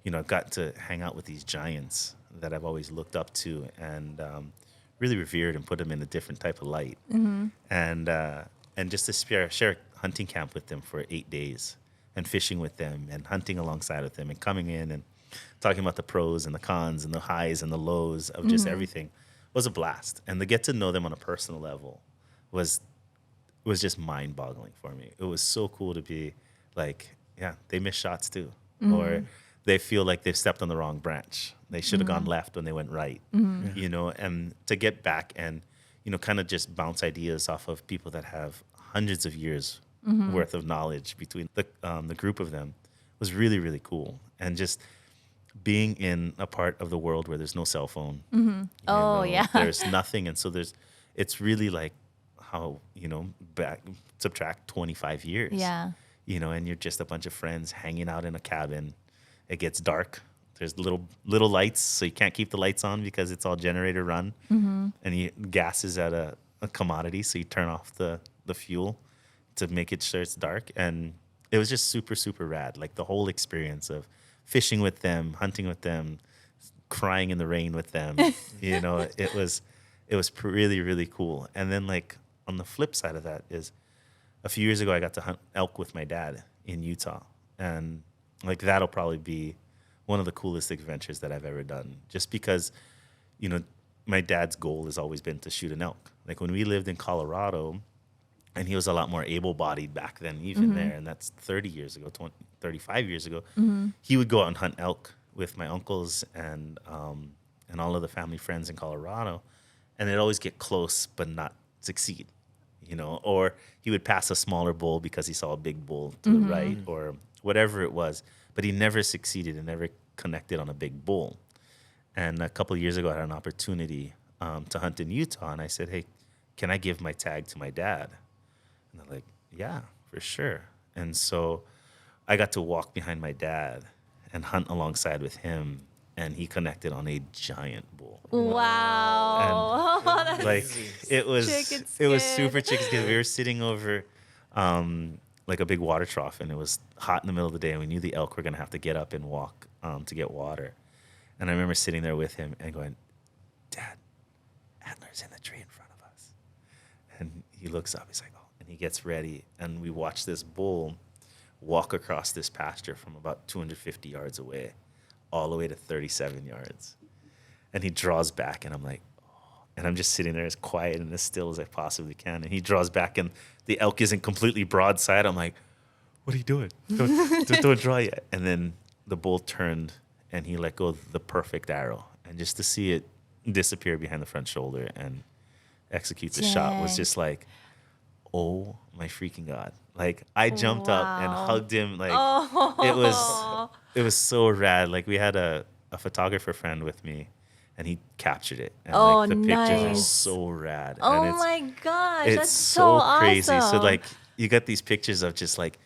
You know, I've got to hang out with these giants that I've always looked up to and really revered and put them in a different type of light. And just to share a hunting camp with them for 8 days and fishing with them and hunting alongside with them and coming in and talking about the pros and the cons and the highs and the lows of just everything was a blast. And to get to know them on a personal level was just mind-boggling for me. It was so cool to be like, yeah, they miss shots too. Or they feel like they've stepped on the wrong branch. They should have gone left when they went right, you know, and to get back and, you know, kind of just bounce ideas off of people that have hundreds of years worth of knowledge between the group of them was really, really cool. And just being in a part of the world where there's no cell phone. Oh, know, yeah. There's nothing. And so it's really like how, you know, subtract 25 years. Yeah. You know, and you're just a bunch of friends hanging out in a cabin. It gets dark. There's little lights, so you can't keep the lights on because it's all generator run. And gas is at a commodity, so you turn off the fuel to make it sure it's dark. And it was just super, super rad. Like the whole experience of fishing with them, hunting with them, crying in the rain with them. You know, it was really, really cool. And then like on the flip side of that is a few years ago I got to hunt elk with my dad in Utah. And like that'll probably be one of the coolest adventures that I've ever done. Just because, you know, my dad's goal has always been to shoot an elk. Like when we lived in Colorado, and he was a lot more able-bodied back then, even there, and that's 30 years ago, 35 years ago. He would go out and hunt elk with my uncles and all of the family friends in Colorado, and they'd always get close but not succeed, you know. Or he would pass a smaller bull because he saw a big bull to the right, or whatever it was. But he never succeeded and never connected on a big bull. And a couple of years ago, I had an opportunity to hunt in Utah, and I said, "Hey, can I give my tag to my dad?" And they're like, "Yeah, for sure." And so I got to walk behind my dad and hunt alongside with him, and he connected on a giant bull. Wow. Oh, that's Like it was chicken super chicken skin. We were sitting over like a big water trough, and it was hot in the middle of the day, and we knew the elk were gonna have to get up and walk to get water. And I remember sitting there with him and going, "Dad, antler's in the tree in front of us." And he looks up, he's like, "Oh," and he gets ready, and we watch this bull walk across this pasture from about 250 yards away all the way to 37 yards. And he draws back, and I'm like, oh. And I'm just sitting there as quiet and as still as I possibly can. And he draws back, and the elk isn't completely broadside. I'm like, "What are you doing? Don't draw yet." And then the bull turned, and he let go the perfect arrow. And just to see it disappear behind the front shoulder and execute the shot was just like, oh my freaking God. Like I jumped up and hugged him. Like it was so rad. Like we had a photographer friend with me, and he captured it. And like the pictures are nice. so rad. Oh and my gosh, it's that's so crazy. awesome. So like you got these pictures of just like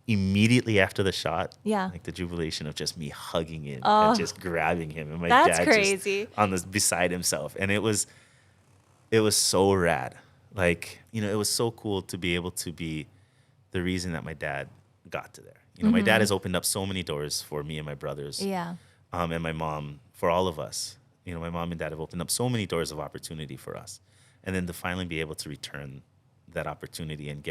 immediately after the shot, Yeah. like the jubilation of just me hugging him and just grabbing him, and my That's dad crazy. just on this beside himself. And it was so rad. Like, you know, it was so cool to be able to be the reason that my dad got to there. You know, my dad has opened up so many doors for me and my brothers. Yeah. And my mom, for all of us. You know, my mom and dad have opened up so many doors of opportunity for us. And then to finally be able to return that opportunity and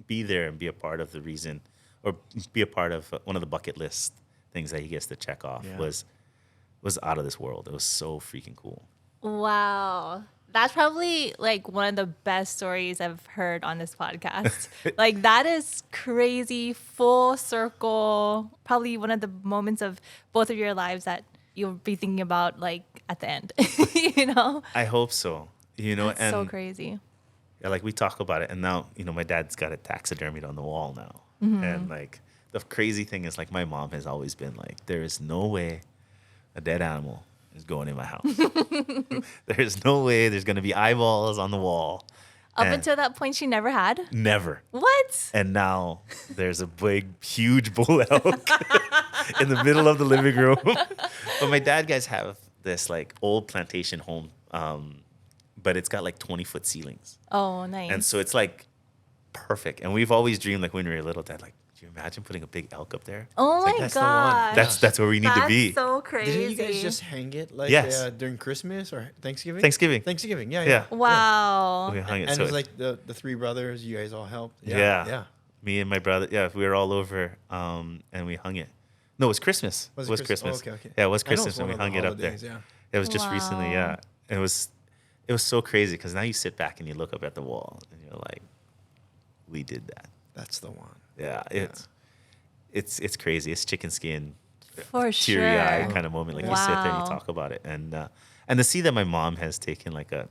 be there and be a part of the reason, or be a part of one of the bucket list things that he gets to check off was out of this world. It was so freaking cool. Wow. That's probably like one of the best stories I've heard on this podcast. Like that is crazy, full circle. Probably one of the moments of both of your lives that you'll be thinking about like at the end, you know? I hope so. You know, That's and so crazy. yeah, like we talk about it, and now, you know, my dad's got it taxidermied on the wall now. And like the crazy thing is, like, my mom has always been like, there is no way a dead animal is going in my house. There's no way there's going to be eyeballs on the wall. Up And until that point, she never had? never. What? And now there's a big, huge bull elk in the middle of the living room. But my dad guys have this like old plantation home, but it's got like 20-foot ceilings. Oh, nice. And so it's like perfect. And we've always dreamed, like when we were little, Dad, like, do you imagine putting a big elk up there? Oh my that's the one. gosh. That's where we need to be. That's so crazy. Didn't you guys just hang it like Yes. during Christmas or Thanksgiving? Thanksgiving. Yeah. Yeah. Wow. We hung it. And so it was like the three brothers. You guys all helped. Yeah. Me and my brother, we were all over, and we hung it. No, it was Christmas. Was it was it Christmas. Christmas? Oh, okay. Yeah, it was I know it's Christmas, and one we of the hung it up there. holidays, yeah. It was just recently, Wow. yeah. It was so crazy because now you sit back and you look up at the wall and you're like, we did that. That's the one. Yeah, it's crazy. It's chicken skin For teary-eyed sure. kind of moment. Like you sit there and Wow. you talk about it. And to see that my mom has taken like a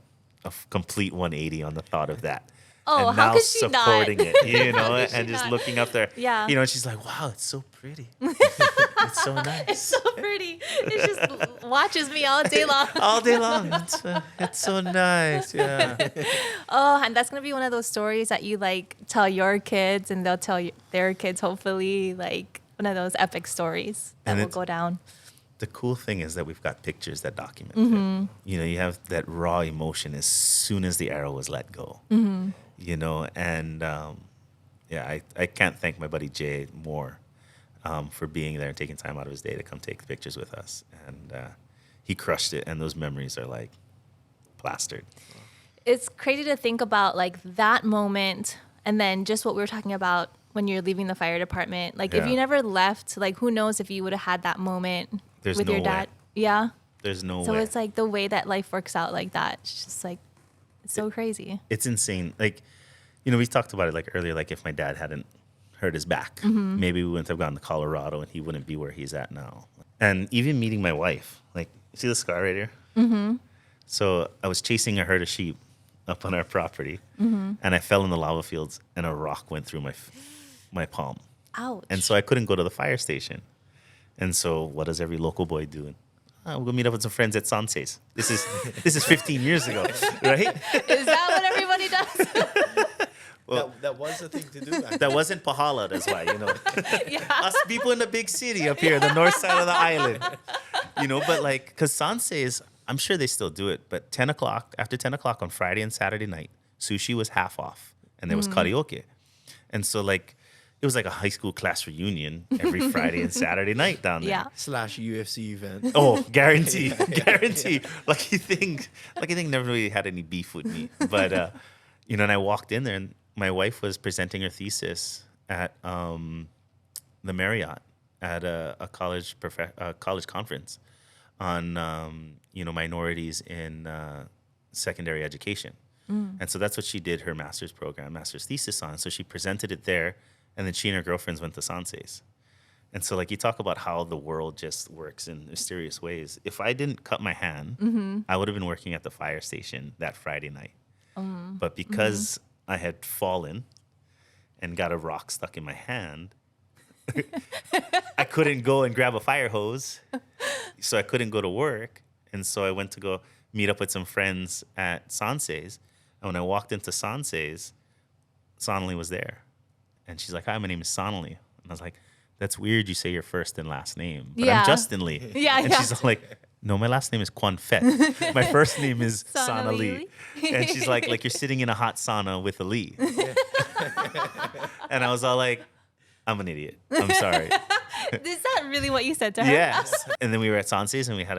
complete 180 on the thought of that. Oh, and how now could she not? supporting it, you know, could she and just not? looking up there. Yeah. You know, and she's like, wow, it's so pretty. It's so nice. It's so pretty. It just watches me all day long. All day long. It's so nice. Yeah. Oh, and that's gonna be one of those stories that you like tell your kids, and they'll tell their kids. Hopefully, like one of those epic stories that And will it's- go down. The cool thing is that we've got pictures that document Mm-hmm. it. You know, you have that raw emotion as soon as the arrow was let go. Mm-hmm. You know, and yeah, I can't thank my buddy Jay more for being there and taking time out of his day to come take the pictures with us. And he crushed it, and those memories are like plastered. It's crazy to think about like that moment, and then just what we were talking about when you're leaving the fire department. Like if Yeah. you never left, like who knows if you would have had that moment There's with no your way. dad. Yeah. There's no So way. it's like the way that life works out like that. It's just like it's so crazy. It's insane. Like, you know, we talked about it like earlier, like if my dad hadn't hurt his back, Mm-hmm. maybe we wouldn't have gone to Colorado and he wouldn't be where he's at now. And even meeting my wife, like, you see the scar right here? Mm-hmm. So I was chasing a herd of sheep up on our property, and I fell in the lava fields, and a rock went through my palm. Ouch. And so I couldn't go to the fire station. And so what does every local boy do? We'll go meet up with some friends at Sanse's. This is 15 years ago, right? Is that what everybody does? Well, that was the thing to do back then. that wasn't Pahala, that's why, you know. Yeah. Us people in the big city up here, the north side of the island. You know, but like, because Sanse's, I'm sure they still do it, but 10 o'clock, after 10 o'clock on Friday and Saturday night, sushi was half off, and there was karaoke. And so, like, it was like a high school class reunion every Friday and Saturday night down there. Yeah. / UFC event. Oh, guarantee, guarantee. Lucky thing never really had any beef with me. But, you know, and I walked in there, and my wife was presenting her thesis at the Marriott at a college conference on, you know, minorities in secondary education. And so that's what she did her master's thesis on. So she presented it there, and then she and her girlfriends went to Sanse's. And so, like, you talk about how the world just works in mysterious ways. If I didn't cut my hand, I would have been working at the fire station that Friday night. But because I had fallen and got a rock stuck in my hand, I couldn't go and grab a fire hose. So I couldn't go to work. And so I went to go meet up with some friends at Sanse's. And when I walked into Sanse's, Sonali was there. And she's like, hi, my name is Sonali. And I was like, that's weird you say your first and last name. But Yeah. I'm Justin Lee. Yeah, And yeah. she's like, no, my last name is Kwanfet. My first name is Sonali. Sonali. And she's like you're sitting in a hot sauna with a Lee. And I was all like, I'm an idiot. I'm sorry. Is that really what you said to her? Yes. And then we were at Sanse's and we had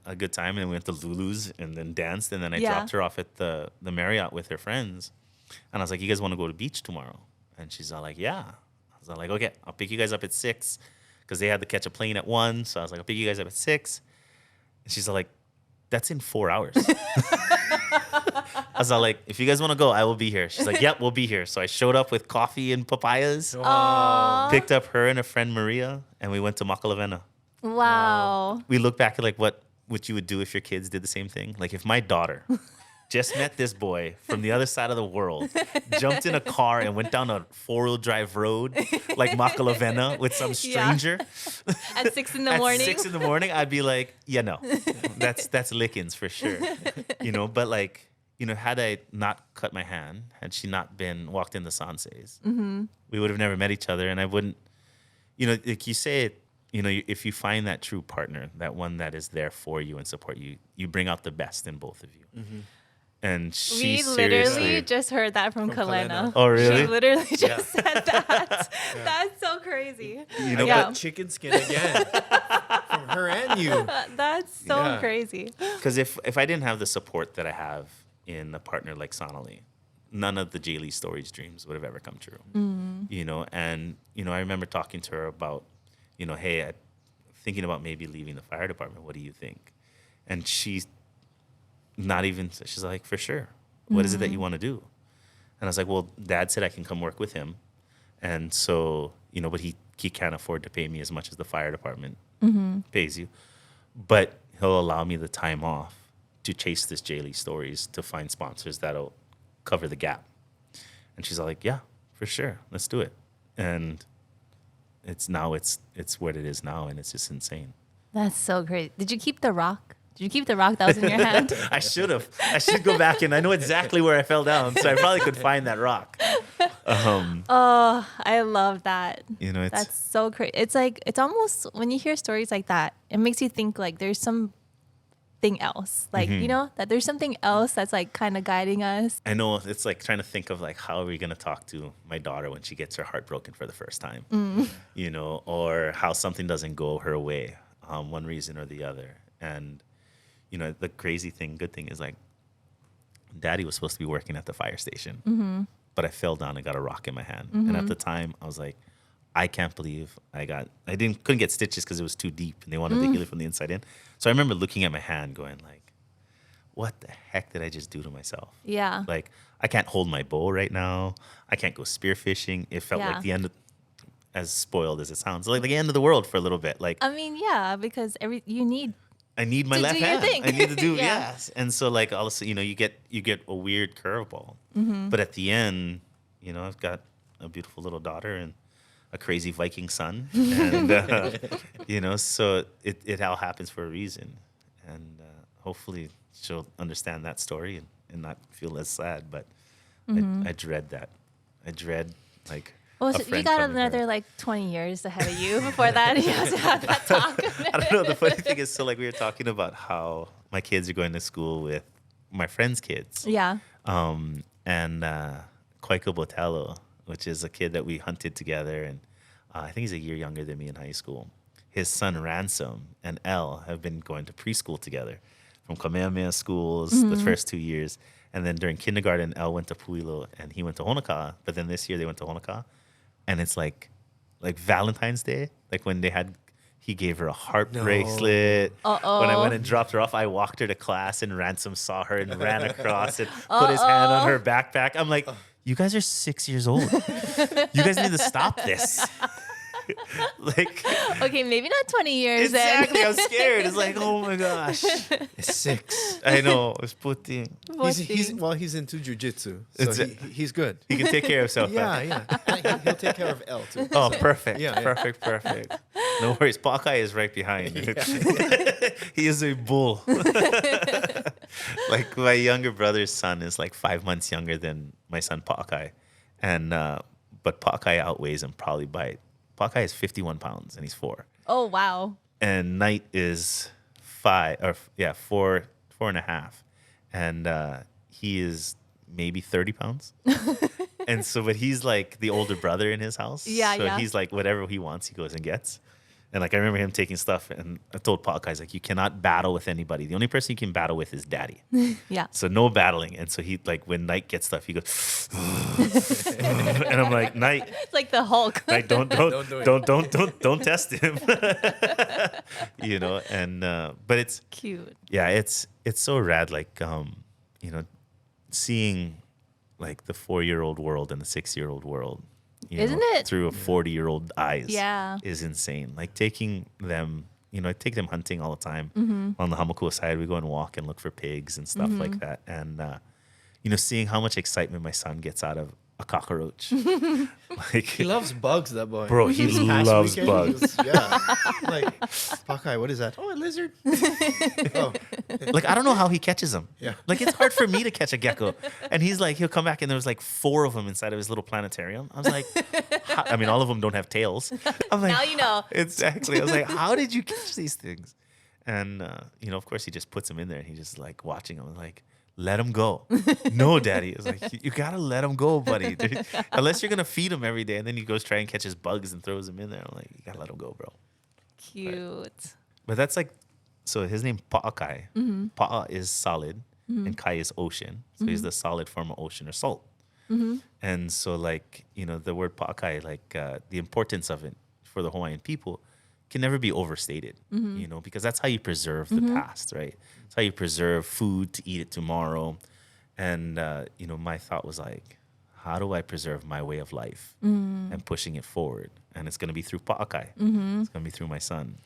a good time, and then we went to Lulu's and then danced, and then I Yeah. dropped her off at the Marriott with her friends. And I was like, you guys want to go to the beach tomorrow? And she's all like, yeah. I was all like, okay, I'll pick you guys up at 6, because they had to catch a plane at 1. So I was like, I'll pick you guys up at 6. And she's all like, that's in 4 hours. I was all like, if you guys want to go, I will be here. She's like, yep, we'll be here. So I showed up with coffee and papayas, Aw. picked up her and a friend Maria, and we went to Makalavena. Wow. We look back at like what you would do if your kids did the same thing. Like if my daughter just met this boy from the other side of the world, jumped in a car and went down a 4-wheel drive road like Makalavena with some stranger At 6 in the at morning. 6 in the morning, I'd be like, yeah, no, that's lickings for sure. You know, but like, you know, had I not cut my hand, had she not been walked into Sanse's, we would have never met each other. And I wouldn't, you know, like you say it, you know, if you find that true partner, that one that is there for you and support you, you bring out the best in both of you. And she We literally seriously, just heard that from Kalena. Oh, really? She literally just said that. That's so crazy. you know, Yeah. Got chicken skin again from her and you. That's so Yeah. crazy. because if I didn't have the support that I have in a partner like Sonali, none of the Jay Lee Storage dreams would have ever come true. You know, and, you know, I remember talking to her about, you know, hey, I'm thinking about maybe leaving the fire department. What do you think? And she's like, for sure. What is it that you want to do? And I was like, well, Dad said I can come work with him. And so, you know, but he he can't afford to pay me as much as the fire department pays you, but he'll allow me the time off to chase this Jaylee stories to find sponsors that'll cover the gap. And she's all like, yeah, for sure, let's do it. And it's what it is now, and it's just insane. That's so great. Did you keep the rock? Did you keep the rock that was in your hand? I should have. I should go back, and I know exactly where I fell down, so I probably could find that rock. Oh, I love that. You know, That's so crazy. It's like, it's almost, when you hear stories like that, it makes you think like there's something else. Like, you know, that there's something else that's like kind of guiding us. I know it's like trying to think of like, how are we going to talk to my daughter when she gets her heart broken for the first time, you know, or how something doesn't go her way, one reason or the other. And, you know, the crazy thing, good thing is like, Daddy was supposed to be working at the fire station, but I fell down and got a rock in my hand. And at the time I was like, I can't believe couldn't get stitches because it was too deep and they wanted to heal it from the inside in. So I remember looking at my hand going like, what the heck did I just do to myself? Yeah. Like, I can't hold my bow right now. I can't go spearfishing. It felt like the end of, as spoiled as it sounds, like the end of the world for a little bit. Like, I mean, yeah, because I need my to left do your hand. thing. I need to do Yeah. yes. And so like also, you know, you get a weird curveball. But at the end, you know, I've got a beautiful little daughter and a crazy Viking son, and you know, so it all happens for a reason, and hopefully she'll understand that story and not feel as sad. But I dread that. I dread like. Well, a so you friend got coming another here. like 20 years ahead of you before that. You have to have that talk. I don't know. The funny thing is, so like we were talking about how my kids are going to school with my friends' kids. Yeah. And Kwaiko Botello, which is a kid that we hunted together, and I think he's a year younger than me in high school. His son Ransom and Elle have been going to preschool together from Kamehameha schools the first 2 years. And then during kindergarten, Elle went to Puilo and he went to Honoka'a. But then this year they went to Honoka'a. And it's like Valentine's Day, like when he gave her a heart bracelet. When I went and dropped her off, I walked her to class and Ransom saw her and ran across and put his hand on her backpack. I'm like, you guys are 6 years old. You guys need to stop this. Like, Okay, maybe not 20 years exactly. then. I'm scared. It's like, oh my gosh. It's 6. I know. It's putting. He's into jujitsu, so he's good. He can take care of himself. Yeah. And he'll take care of L too. Oh, perfect. Yeah. Perfect. No worries. Hawkeye is right behind. He is a bull. Like my younger brother's son is like 5 months younger than my son Hawkeye, and but Hawkeye outweighs him probably by. Hawkeye is 51 pounds and he's 4. Oh, wow. And Knight is 4.5, and he is maybe 30 pounds. And so, but he's like the older brother in his house. Yeah, so yeah. he's like whatever he wants, he goes and gets. And like I remember him taking stuff, and I told Hawkeye, like, you cannot battle with anybody. The only person you can battle with is Daddy. Yeah. So no battling. And so he like when Knight gets stuff, he goes, and I'm like, Knight. It's like the Hulk. Like don't test him. You know, and but it's Cute. yeah, it's so rad, like you know, seeing like the 4-year-old world and the 6-year-old world, you Isn't know, it? through a 40-year-old eyes. Yeah. Is insane. Like taking them, you know, I take them hunting all the time. Mm-hmm. On the Honoka'a side, we go and walk and look for pigs and stuff like that, and you know, seeing how much excitement my son gets out of a cockroach. Like He loves bugs, that boy. Bro, he This past loves weekend, bugs. Yeah. Like, Hawkeye, what is that? Oh, a lizard. Oh, like I don't know how he catches them. Yeah. Like it's hard for me to catch a gecko, and he's like, he'll come back and there's like 4 of them inside of his little planetarium. I was like, I mean, all of them don't have tails. I'm like, Now you know. Exactly. I was like, how did you catch these things? And you know, of course, he just puts them in there, and he just like watching them, like, let him go. No, Daddy. I was like, you gotta let him go, buddy. Dude. Unless you're gonna feed him every day, and then he goes try and catches bugs and throws them in there. I'm like, you gotta let him go, bro. Cute. But that's like, so his name Pa'akai. Pa'a is solid, and Kai is ocean. So he's the solid form of ocean or salt. And so like, you know, the word Pa'akai, like the importance of it for the Hawaiian people can never be overstated, you know, because that's how you preserve the past, right? It's how you preserve food to eat it tomorrow. And, you know, my thought was like, how do I preserve my way of life and pushing it forward? And it's going to be through Pa'akai. It's going to be through my son.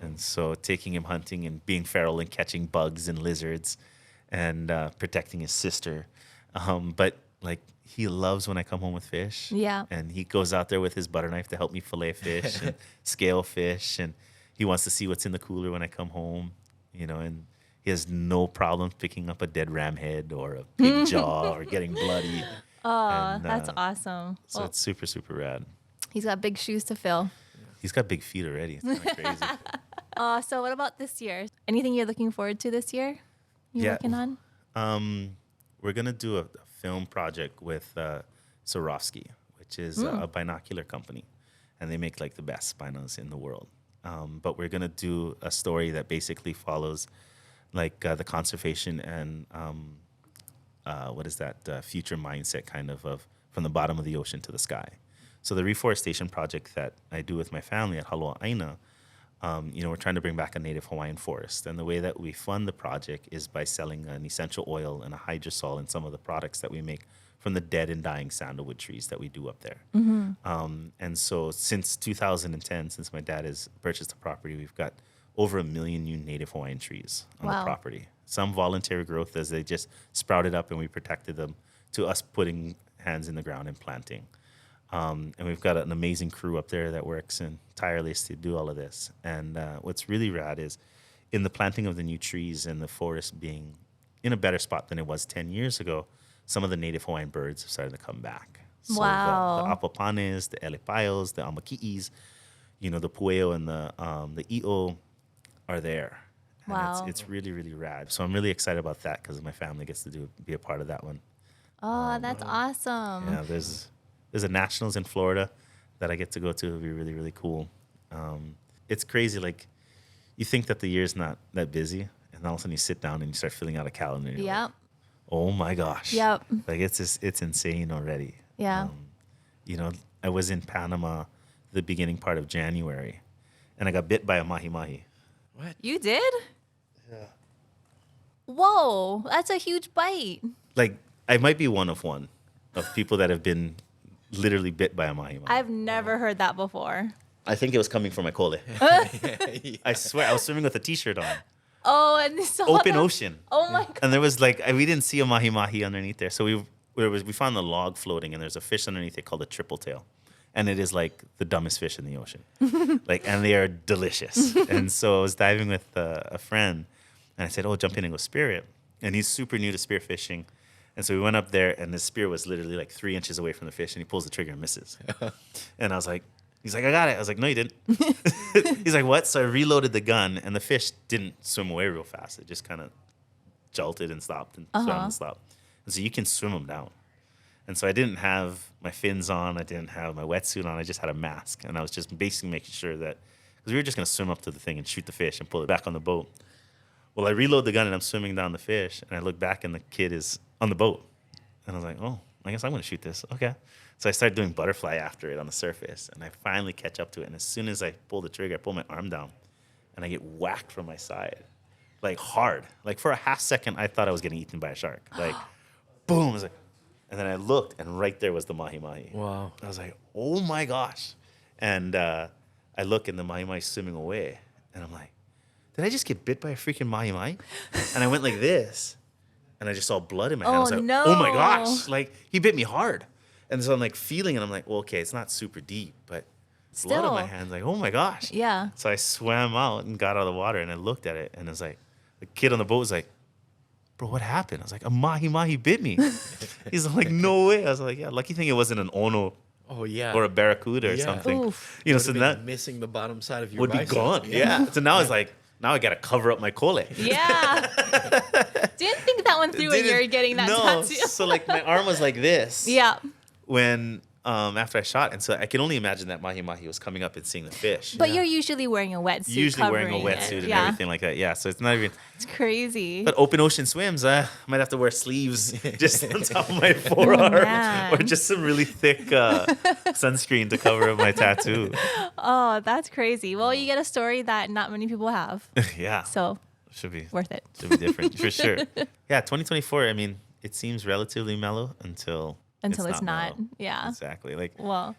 And so taking him hunting and being feral and catching bugs and lizards and protecting his sister. But like, he loves when I come home with fish. Yeah. And he goes out there with his butter knife to help me fillet fish and scale fish. And he wants to see what's in the cooler when I come home, you know, and he has no problem picking up a dead ram head or a pig jaw or getting bloody. Oh, And, that's awesome. So Well, it's super, super rad. he's got big shoes to fill. He's got big feet already. It's kind of crazy. So what about this year? Anything you're looking forward to this year? You working on? We're going to do a film project with Swarovski, which is a binocular company. And they make like the best binos in the world. But we're going to do a story that basically follows like the conservation and future mindset kind of from the bottom of the ocean to the sky. So the reforestation project that I do with my family at Honoka'a, we're trying to bring back a native Hawaiian forest. And the way that we fund the project is by selling an essential oil and a hydrosol and some of the products that we make from the dead and dying sandalwood trees that we do up there. And so since 2010, since my dad has purchased the property, we've got over 1 million new native Hawaiian trees on the property. Some voluntary growth as they just sprouted up and we protected them, to us putting hands in the ground and planting. And we've got an amazing crew up there that works and tirelessly to do all of this. And what's really rad is in the planting of the new trees and the forest being in a better spot than it was 10 years ago, some of the native Hawaiian birds have started to come back. So Wow. the apapanes, the elepaios, the amaki'is, the pueo and the i'o are there. And Wow. it's really, really rad. So I'm really excited about that because my family gets to be a part of that one. Oh, that's awesome. Yeah, there's a nationals in Florida that I get to go to. It'll be really, really cool. It's crazy. Like, you think that the year's not that busy, and all of a sudden you sit down and you start filling out a calendar. And you're Yep. like, oh my gosh. Yep. Like, it's insane already. Yeah. I was in Panama the beginning part of January, and I got bit by a mahi-mahi. You did? Yeah. Whoa, that's a huge bite. Like, I might be one of people that have been literally bit by a mahi-mahi. I've never heard that before. I think it was coming from my kole. I swear, I was swimming with a t-shirt on. Oh, and so Open ocean. Oh my god. And there was we didn't see a mahi-mahi underneath there. So we found the log floating, and there's a fish underneath it called a triple tail. And it is like the dumbest fish in the ocean. And they are delicious. And so I was diving with a friend, and I said, oh, jump in and go spear it. And he's super new to spearfishing. And so we went up there, and the spear was literally like 3 inches away from the fish, and he pulls the trigger and misses. And I was like, he's like, I got it. I was like, no, you didn't. He's like, what? So I reloaded the gun, and the fish didn't swim away real fast. It just kind of jolted and stopped and swam and stopped. And so you can swim them down. And so I didn't have my fins on. I didn't have my wetsuit on. I just had a mask. And I was just basically making sure that, because we were just going to swim up to the thing and shoot the fish and pull it back on the boat. Well, I reload the gun, and I'm swimming down the fish, and I look back, and the kid is on the boat. And I was like, oh, I guess I'm going to shoot this. Okay. So I started doing butterfly after it on the surface, and I finally catch up to it. And as soon as I pull the trigger, I pull my arm down, and I get whacked from my side, like hard. Like for a half second, I thought I was getting eaten by a shark. Like, boom. I was like, and then I looked, and right there was the mahi-mahi. Wow. I was like, oh my gosh. And I look, and the mahi-mahi's swimming away. And I'm like, did I just get bit by a freaking mahi-mahi? And I went like this, and I just saw blood in my hand. I was like, no. oh my gosh. Like, he bit me hard. And so I'm like feeling it. I'm like, well, okay, it's not super deep, but blood on my hands. Like, oh my gosh. Yeah. So I swam out and got out of the water, and I looked at it, and it was like, the kid on the boat was like, bro, what happened? I was like, a mahi-mahi bit me. He's like, no way. I was like, yeah, lucky thing it wasn't an ono Oh yeah. or a barracuda or Yeah. something. Oof. So Would've that been missing the bottom side of your would be bicep. gone. Yeah. So now it's like, now I got to cover up my kole. Yeah. Didn't think that one through when you were getting that tattoo. So like my arm was like this. Yeah. When after I shot, and so I can only imagine that mahi-mahi was coming up and seeing the fish. But you're usually wearing a wetsuit. Usually wearing a covering wetsuit it. and Yeah. everything like that. Yeah, so it's not even. It's crazy. But open ocean swims, I might have to wear sleeves just on top of my forearm, man. or just some really thick sunscreen to cover up my tattoo. Oh, that's crazy. Well, you get a story that not many people have. Yeah, So should be worth it. different for sure. Yeah, 2024. I mean, it seems relatively mellow until until it's not. mellow. Yeah. Exactly. Like Well,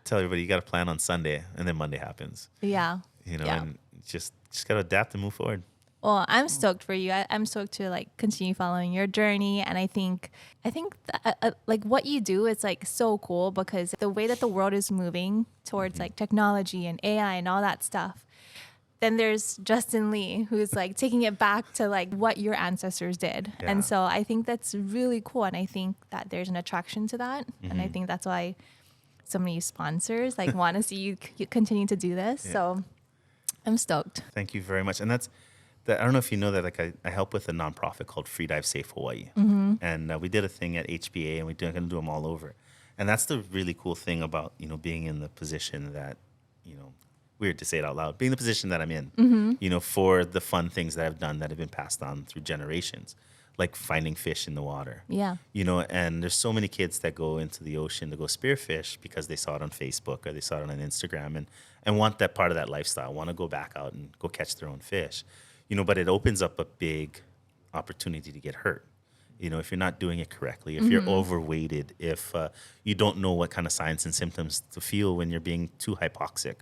tell everybody you got to plan on Sunday, and then Monday happens. yeah. You know, Yeah. and just got to adapt and move forward. Well, I'm stoked for you. I'm stoked to like continue following your journey, and I think that, like what you do is like so cool because the way that the world is moving towards like technology and AI and all that stuff. Then there's Justin Lee, who's like taking it back to like what your ancestors did, Yeah. and so I think that's really cool, and I think that there's an attraction to that, and I think that's why so many sponsors like want to see you continue to do this. Yeah. So I'm stoked. Thank you very much. And that's I don't know if you know that, like I help with a nonprofit called Free Dive Safe Hawaii. And we did a thing at HBA, and we're going to do them all over. And that's the really cool thing about, you know, being in the position that, you know, weird to say it out loud, being the position that I'm in, you know, for the fun things that I've done that have been passed on through generations, like finding fish in the water. Yeah. You know, and there's so many kids that go into the ocean to go spearfish because they saw it on Facebook or they saw it on Instagram and want that part of that lifestyle, want to go back out and go catch their own fish. You know, but it opens up a big opportunity to get hurt. You know, if you're not doing it correctly, if you're overweighted, if you don't know what kind of signs and symptoms to feel when you're being too hypoxic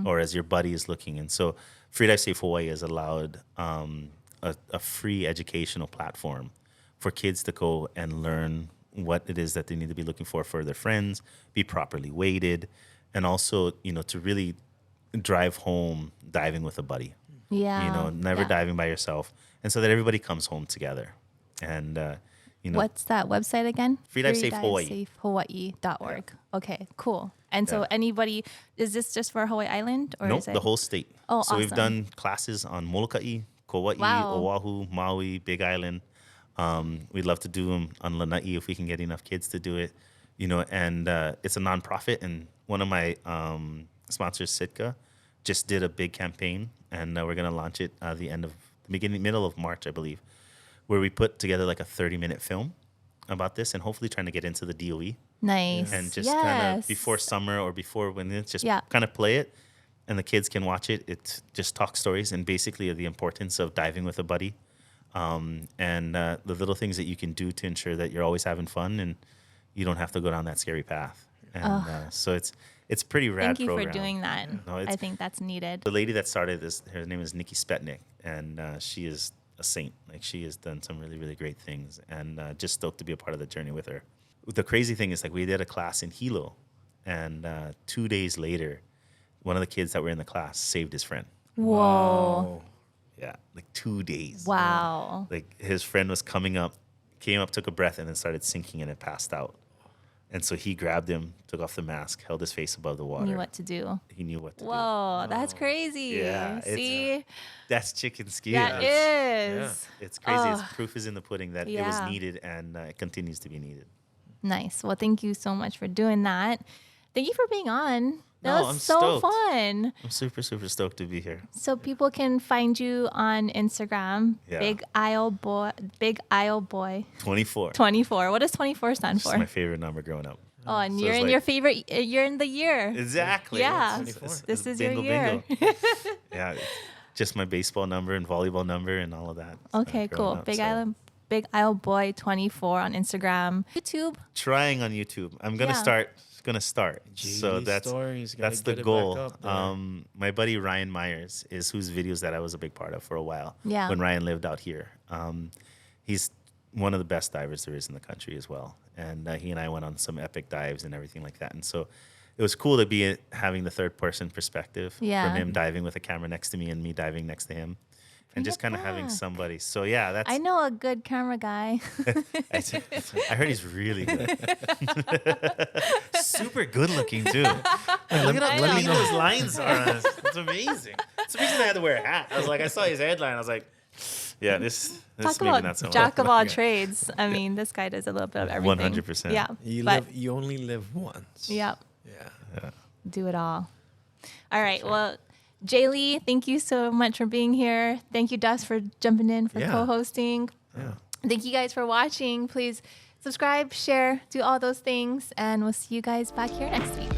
or as your buddy is looking. And so Free Dive Safe Hawaii has allowed a free educational platform for kids to go and learn what it is that they need to be looking for their friends, be properly weighted, and also, you know, to really drive home diving with a buddy. Yeah. You know, never Yeah. diving by yourself. And so that everybody comes home together. And, you know, What's that website again? Free Dive Safe Hawaii. FreeDiveSafeHawaii.org. Okay, cool. And so anybody, is this just for Hawaii Island? Or nope, is it the whole state. Oh, so we've awesome. done classes on Molokai, Kauai, Wow. Oahu, Maui, Big Island. We'd love to do them on Lanai if we can get enough kids to do it. You know, and it's a nonprofit. And one of my sponsors, Sitka, just did a big campaign. And we're going to launch it middle of March, I believe, where we put together like a 30-minute film about this and hopefully trying to get into the DOE nice? and just kind of before summer or before when it's just kind of play it and the kids can watch it. It just talks stories and basically the importance of diving with a buddy and the little things that you can do to ensure that you're always having fun and you don't have to go down that scary path. And so it's pretty rad Thank you program. for doing that. No, I think that's needed. The lady that started this, her name is Nikki Spetnik, and she is a saint. Like, she has done some really, really great things, and just stoked to be a part of the journey with her. The crazy thing is, like, we did a class in Hilo, and 2 days later, one of the kids that were in the class saved his friend. Whoa. Yeah, like 2 days. Wow. Like, his friend was came up, took a breath, and then started sinking, and it passed out. And so he grabbed him, took off the mask, held his face above the water. Knew what to do. He knew what to do. Whoa, that's crazy. Yeah, See? That's chicken skin. That is. It's crazy. It's proof is in the pudding that it was Yeah. needed and it continues to be needed. Nice. Well, thank you so much for doing that. Thank you for being on. That No, was I'm so stoked. fun. I'm super, super stoked to be here. So people can find you on Instagram, Yeah. Big Isle Boy 24. 24. What does 24 stand This is for? my favorite number growing up. Oh, and So you're it's in like- your favorite. You're in the year. Exactly. Yeah. It's This is your bingo, year. bingo. Yeah. It's just my baseball number and volleyball number and all of that. Okay, growing cool. up, Big Isle Boy 24 on Instagram, YouTube. Trying on YouTube. I'm gonna Yeah. start. So GD that's stories, gotta that's the get it back goal. up there. My buddy Ryan Myers is whose videos that I was a big part of for a while. Yeah. When Ryan lived out here, he's one of the best divers there is in the country as well. And he and I went on some epic dives and everything like that. And so it was cool to be having the third person perspective Yeah. from him diving with a camera next to me and me diving next to him. And Bring just it kind of having back. somebody. So yeah, that's. I know a good camera guy. I heard he's really good. Super good looking too. Look at how let me clean know. those lines are. It's amazing. It's the reason I had to wear a hat. I was like, I saw his headline. I was like, yeah, this Talk maybe about not so jack much. of all trades. I mean, this guy does a little bit of everything. 100%. Yeah. You only live once. Yeah. Yeah. Do it all. All right. Well, Jaylee, thank you so much for being here. Thank you, Dust, for jumping in for Yeah. co-hosting. Yeah. Thank you guys for watching. Please subscribe, share, do all those things, and we'll see you guys back here next week.